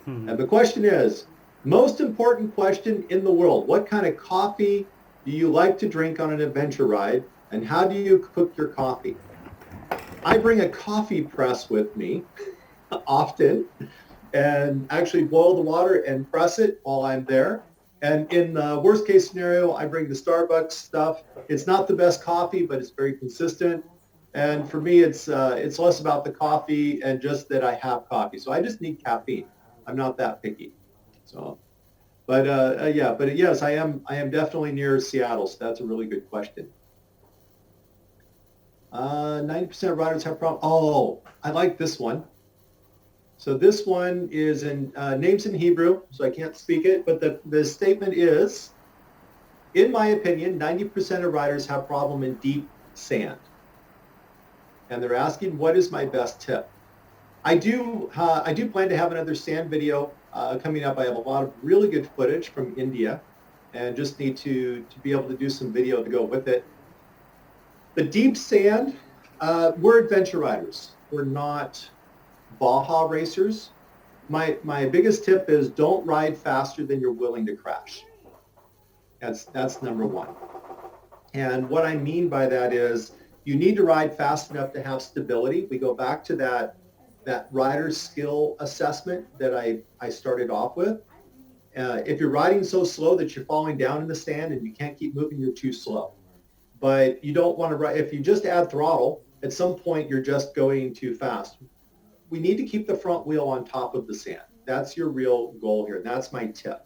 And the question is, most important question in the world. What kind of coffee do you like to drink on an adventure ride? And how do you cook your coffee? I bring a coffee press with me often and actually boil the water and press it while I'm there. And in the worst case scenario, I bring the Starbucks stuff. It's not the best coffee, but it's very consistent. And for me, it's less about the coffee and just that I have coffee. So I just need caffeine. I'm not that picky. So, but yes, I am definitely near Seattle. So that's a really good question. 90% of riders have problems. Oh, I like this one. So this one is in names in Hebrew, so I can't speak it, but the statement is, in my opinion, 90% of riders have problem in deep sand. And they're asking, what is my best tip? I do plan to have another sand video coming up. I have a lot of really good footage from India and just need to be able to do some video to go with it. The deep sand, we're adventure riders. We're not Baja racers. My biggest tip is don't ride faster than you're willing to crash. That's number one. And what I mean by that is you need to ride fast enough to have stability. We go back to that rider skill assessment that I started off with. If you're riding so slow that you're falling down in the sand and you can't keep moving, you're too slow. But you don't want to ride. If you just add throttle, at some point you're just going too fast. We need to keep the front wheel on top of the sand. That's your real goal here. That's my tip.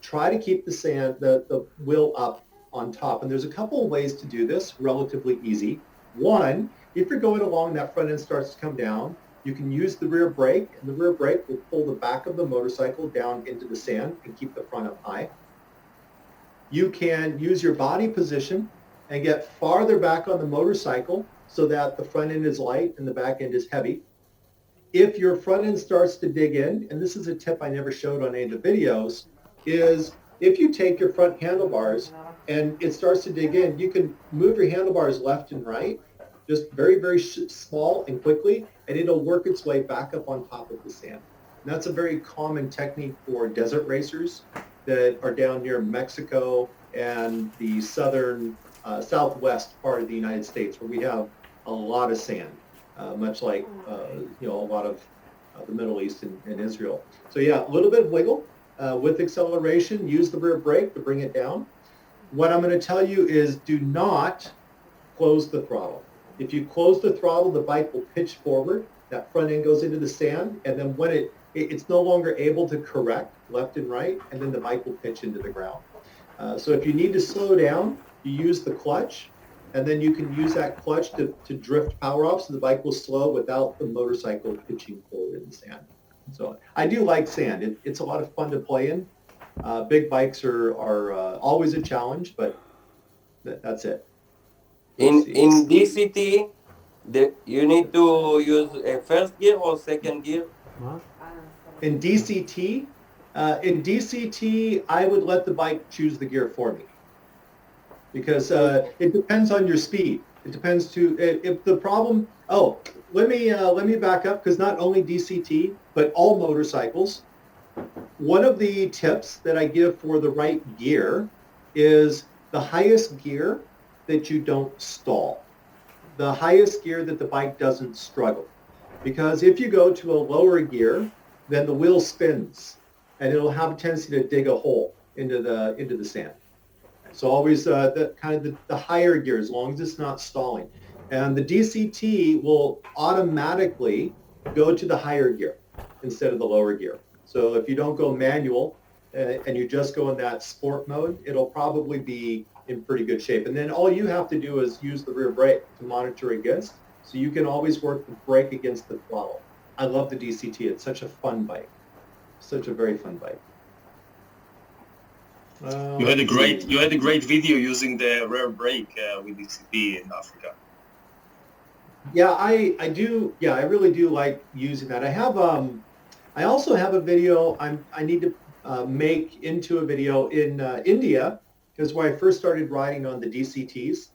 Try to keep the sand, the wheel up on top. And there's a couple of ways to do this, relatively easy. One, if you're going along, that front end starts to come down, you can use the rear brake, and the rear brake will pull the back of the motorcycle down into the sand and keep the front up high. You can use your body position and get farther back on the motorcycle so that the front end is light and the back end is heavy. If your front end starts to dig in, and this is a tip I never showed on any of the videos, is if you take your front handlebars and it starts to dig in, you can move your handlebars left and right, just very, very small and quickly, and it'll work its way back up on top of the sand. And that's a very common technique for desert racers that are down near Mexico and the southwest part of the United States, where we have a lot of sand, much like a lot of the Middle East and Israel. So yeah, a little bit of wiggle with acceleration. Use the rear brake to bring it down. What I'm going to tell you is do not close the throttle. If you close the throttle, the bike will pitch forward. That front end goes into the sand, and then when it's no longer able to correct left and right, and then the bike will pitch into the ground. So if you need to slow down, you use the clutch, and then you can use that clutch to drift power off, so the bike will slow without the motorcycle pitching forward in the sand. So I do like sand. It's a lot of fun to play in. Big bikes are always a challenge, but that's it. In DCT, you need to use a first gear or second gear? In DCT, I would let the bike choose the gear for me, because it depends on your speed. It depends if the problem. Oh, let me back up, because not only DCT but all motorcycles. One of the tips that I give for the right gear is the highest gear that you don't stall, the highest gear that the bike doesn't struggle. Because if you go to a lower gear, then the wheel spins and it'll have a tendency to dig a hole into the sand. So always the higher gear, as long as it's not stalling. And the DCT will automatically go to the higher gear instead of the lower gear. So if you don't go manual and you just go in that sport mode, it'll probably be in pretty good shape. And then all you have to do is use the rear brake to monitor against, so you can always work the brake against the throttle. I love the DCT. It's such a fun bike. Such a very fun bike. You had a great video using the rear brake with DCT in Africa. Yeah, I do. Yeah, I really do like using that. I also have a video I need to make into a video in India, because where I first started riding on the DCTs,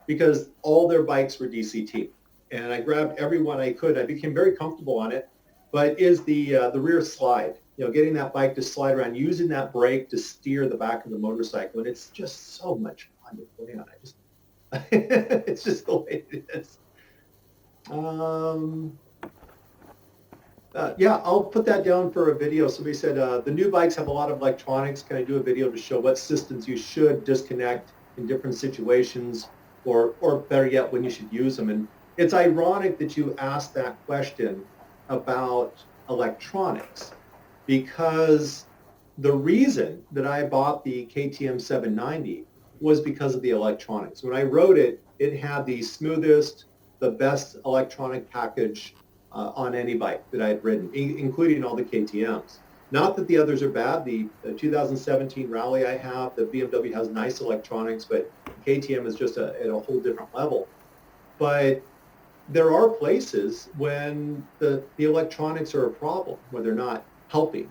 because all their bikes were DCT, and I grabbed every one I could. I became very comfortable on it, but is the rear slide, getting that bike to slide around, using that brake to steer the back of the motorcycle, and it's just so much fun to play on. It's just the way it is. Yeah, I'll put that down for a video. Somebody said the new bikes have a lot of electronics. Can I do a video to show what systems you should disconnect in different situations, or better yet, when you should use them? And it's ironic that you asked that question about electronics, because the reason that I bought the KTM 790 was because of the electronics. When I rode it, it had the smoothest, the best electronic package on any bike that I had ridden, including all the KTMs. Not that the others are bad. The 2017 Rally I have, the BMW has nice electronics, but KTM is just at a whole different level. But there are places when the electronics are a problem, where they're not helping.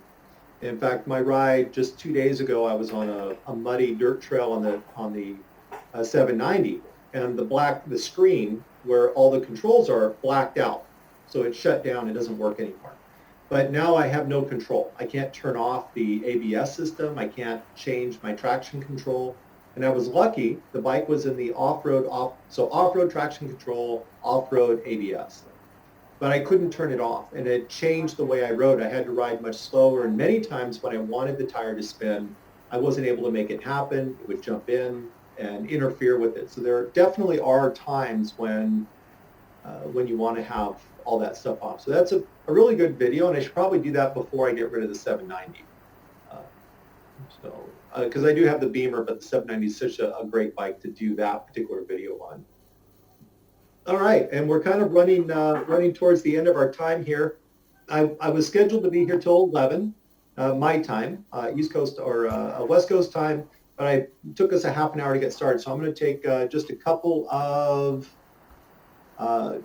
In fact, my ride just 2 days ago, I was on a muddy dirt trail on the 790, and the screen where all the controls are blacked out, so it shut down. It doesn't work anymore. But now I have no control. I can't turn off the ABS system. I can't change my traction control. And I was lucky. The bike was in the off-road traction control, off-road ABS. But I couldn't turn it off, and it changed the way I rode. I had to ride much slower, and many times when I wanted the tire to spin, I wasn't able to make it happen. It would jump in and interfere with it. So there definitely are times when you want to have all that stuff off. So that's a really good video, and I should probably do that before I get rid of the 790. Because I do have the Beamer, but the 790 is such a great bike to do that particular video on. All right, and we're kind of running towards the end of our time here. I was scheduled to be here till 11, my time, East Coast or West Coast time, but it took us a half an hour to get started. So I'm going to take just a couple of other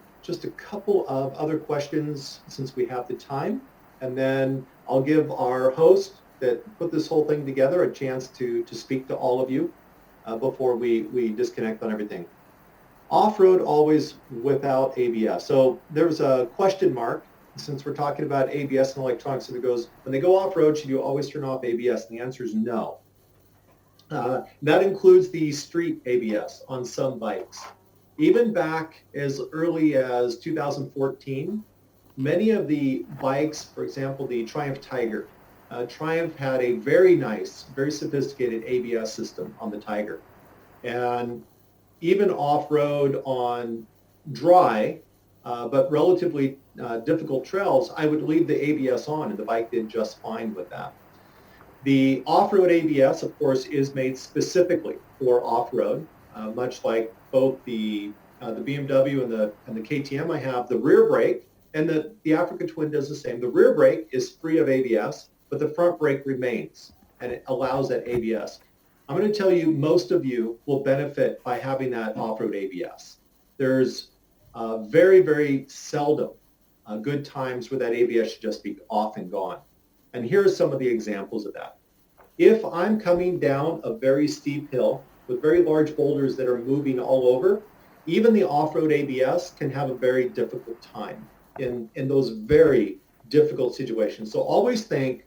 questions since we have the time, and then I'll give our host that put this whole thing together a chance to speak to all of you before we disconnect on everything. Off-road always without ABS. So there's a question mark since we're talking about ABS and electronics. And it goes, when they go off-road, should you always turn off ABS? And the answer is no. That includes the street ABS on some bikes. Even back as early as 2014, many of the bikes, for example, the Triumph Tiger, Triumph had a very nice, very sophisticated ABS system on the Tiger. And even off-road on dry, but relatively difficult trails, I would leave the ABS on, and the bike did just fine with that. The off-road ABS, of course, is made specifically for off-road, much like both the BMW and the KTM. I have the rear brake, and the Africa Twin does the same. The rear brake is free of ABS, but the front brake remains, and it allows that ABS. I'm going to tell you, most of you will benefit by having that off-road ABS. There's very, very seldom good times where that ABS should just be off and gone. And here are some of the examples of that. If I'm coming down a very steep hill with very large boulders that are moving all over, even the off-road ABS can have a very difficult time in those very difficult situations. So always think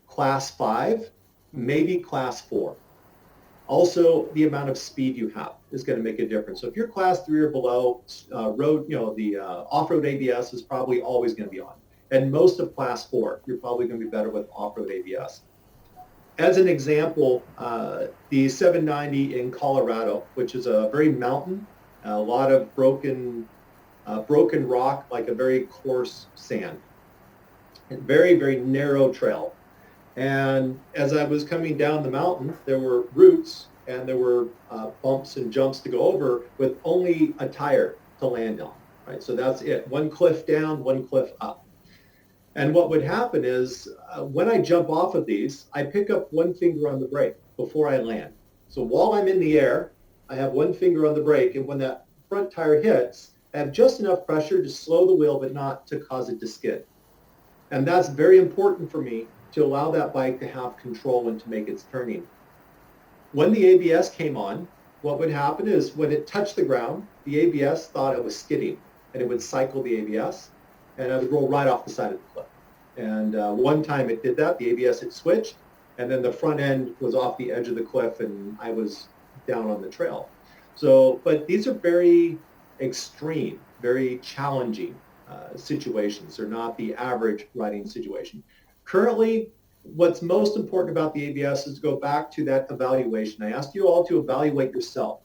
class 5, maybe class 4. Also, the amount of speed you have is going to make a difference. So if you're class 3 or below, the off-road ABS is probably always going to be on. And most of class 4, you're probably going to be better with off-road ABS. As an example, the 790 in Colorado, which is a very mountain, a lot of broken rock, like a very coarse sand. Very, very narrow trail. And as I was coming down the mountain, there were roots and there were bumps and jumps to go over with only a tire to land on, right? So that's it. One cliff down, one cliff up. And what would happen is when I jump off of these, I pick up one finger on the brake before I land. So while I'm in the air, I have one finger on the brake. And when that front tire hits, I have just enough pressure to slow the wheel, but not to cause it to skid. And that's very important for me to allow that bike to have control and to make its turning. When the ABS came on, what would happen is when it touched the ground, the ABS thought it was skidding, and it would cycle the ABS, and I would roll right off the side of the cliff. And one time it did that, the ABS had switched, and then the front end was off the edge of the cliff, and I was down on the trail. So, but these are very extreme, very challenging situations. They're not the average riding situation. Currently, what's most important about the ABS is to go back to that evaluation. I asked you all to evaluate yourself.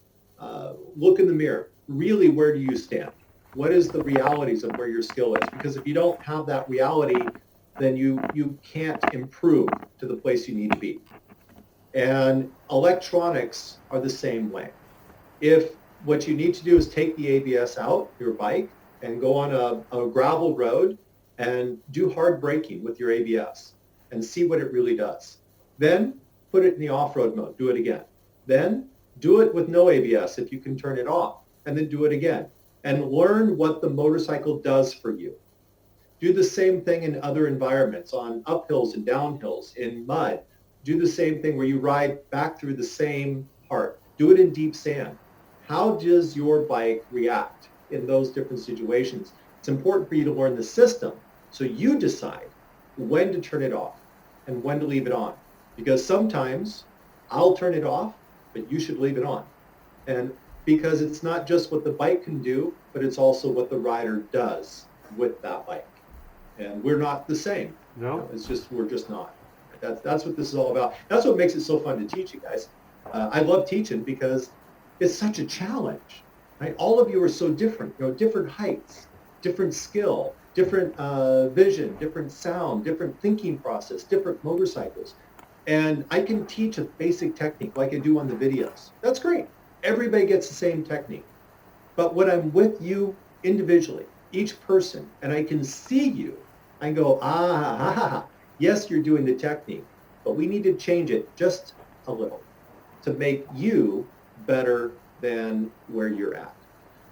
Look in the mirror. Really, where do you stand? What is the realities of where your skill is? Because if you don't have that reality, then you can't improve to the place you need to be. And electronics are the same way. If what you need to do is take the ABS out, your bike, and go on a gravel road and do hard braking with your ABS and see what it really does. Then put it in the off-road mode, do it again. Then do it with no ABS if you can turn it off, and then do it again. And learn what the motorcycle does for you. Do the same thing in other environments, on uphills and downhills, in mud. Do the same thing where you ride back through the same part. Do it in deep sand. How does your bike react in those different situations? It's important for you to learn the system so you decide when to turn it off and when to leave it on. Because sometimes I'll turn it off, but you should leave it on. And because it's not just what the bike can do, but it's also what the rider does with that bike. And we're not the same. No. It's just, we're just not. That's what this is all about. That's what makes it so fun to teach you guys. I love teaching because it's such a challenge, right? All of you are so different, different heights, different skill, different vision, different sound, different thinking process, different motorcycles. And I can teach a basic technique like I do on the videos. That's great. Everybody gets the same technique. But when I'm with you individually, each person, and I can see you, I go, yes, you're doing the technique, but we need to change it just a little to make you better than where you're at.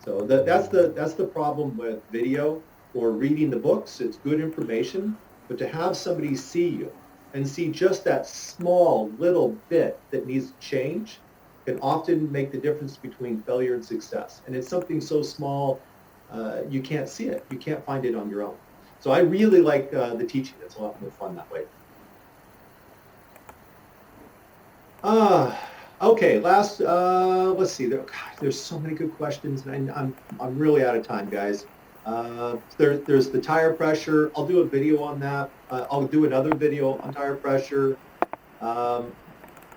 So that's the problem with video or reading the books. It's good information, but to have somebody see you and see just that small little bit that needs to change can often make the difference between failure and success. And it's something so small, you can't see it. You can't find it on your own. So I really like the teaching. It's a lot more fun that way. Okay, last, let's see. There's so many good questions, and I'm really out of time, guys. There's the tire pressure. I'll do a video on that. I'll do another video on tire pressure.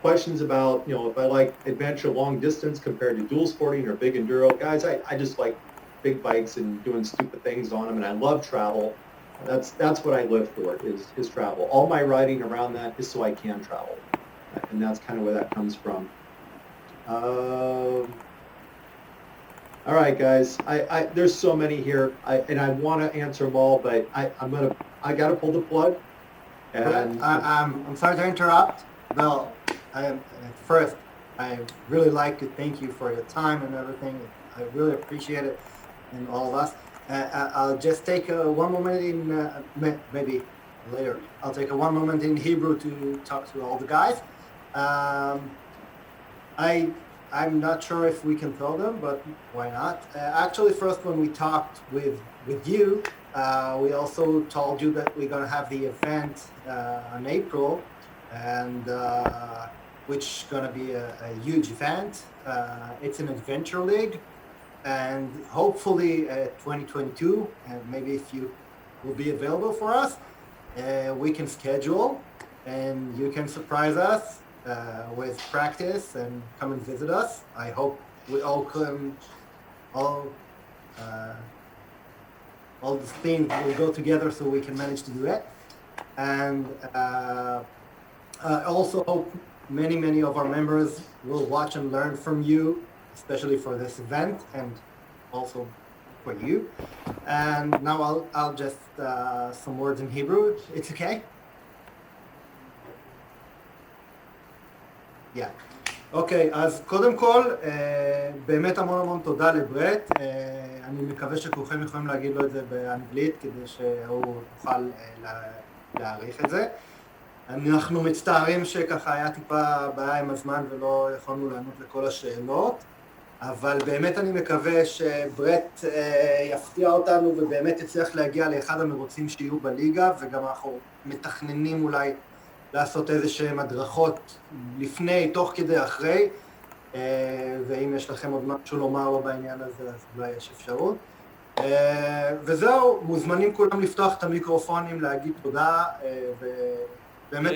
Questions about, if I like adventure long distance compared to dual sporting or big enduro. Guys, I just like big bikes and doing stupid things on them, and I love travel. That's what I live for, is travel. All my riding around that is so I can travel. And that's kind of where that comes from. All right, guys. There's so many here, and I want to answer them all, but I got to pull the plug. And I'm sorry to interrupt. Well, first, I really like to thank you for your time and everything. I really appreciate it, and all of us. I'll just take one moment in, maybe later, I'll take a one moment in Hebrew to talk to all the guys. I'm not sure if we can tell them, but why not? Actually, first when we talked with you, we also told you that we're gonna have the event in April, and which is gonna be a huge event. It's an adventure league, and hopefully 2022, and maybe if you will be available for us, we can schedule, and you can surprise us with practice and come and visit us. I hope we all come, all the things will go together so we can manage to do it. And I also hope many of our members will watch and learn from you, especially for this event and also for you. And now I'll just some words in Hebrew. It's okay? Yeah. אוקיי, אז קודם כל, באמת המון תודה לברט. אני מקווה שכולכם יכולים להגיד לו את זה באנגלית, כדי שהוא יוכל להעריך את זה. אנחנו מצטערים שככה היה טיפה בעיה עם הזמן ולא יכולנו לענות לכל השאלות, אבל באמת אני מקווה שברט יפתיע אותנו ובאמת יצליח להגיע לאחד המרוצים שיהיו בליגה, וגם אנחנו מתכננים אולי לעשות איזה שהם הדרכות לפני, תוך כדי, אחרי, ואם יש לכם עוד משהו לומר לו בעניין הזה, אז אולי יש אפשרות. וזהו, מוזמנים כולם לפתוח את המיקרופונים, להגיד תודה, ובאמת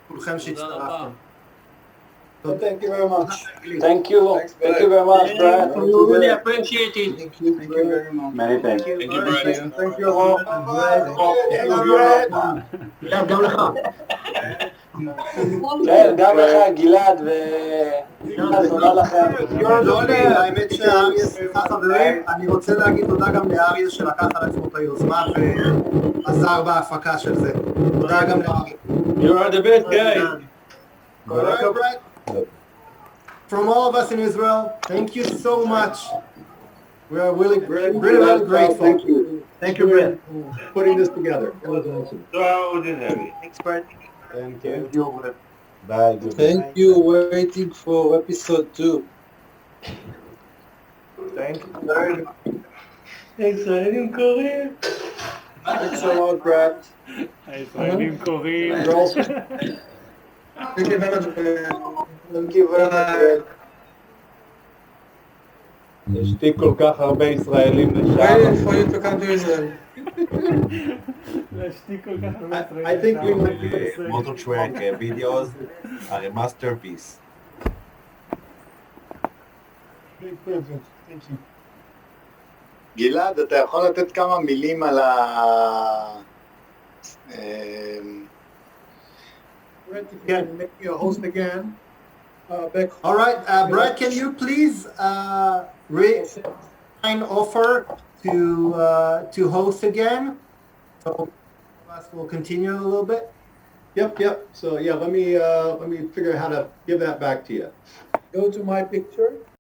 כולכם שהצטרפתם. Thank you very much. Thank you very much, Brad. We really appreciate it. Thank you very much. Many thanks. Thank you, Brad. Thank you all. גם לך. כן, גם לך, גלעד, תודה לכם. האמת שאריה, סליחה חברים, אני רוצה להגיד תודה גם לאריה שלקח על עצמו את היוזמה ועזר בהפקה של זה. תודה גם לאריה. You are the best guy. From all of us in Israel, thank you so much. We are really grateful. Thank you. Thank you, Bret. putting this together. That was awesome. Thanks, Bret. Thank you. Thank you, Bret. Bye. Good Thank night. you. Waiting for episode 2. Thank you. הישראלים קוראים. Thanks a lot, Bret. הישראלים קוראים. You're also Thank you very much, Bret. יש לי כל כך הרבה ישראלים לשם. Waiting for you to come to Israel. להשתיק כל כך הרבה ישראלים. I think we might The motor track videos are a masterpiece. גלעד, אתה יכול לתת כמה מילים על ה... Bret, if you can make me a host again. Back All right, Bret, can you please sign offer to host again? So us will continue a little bit. Yep. So yeah, let me figure out how to give that back to you. Go to my picture.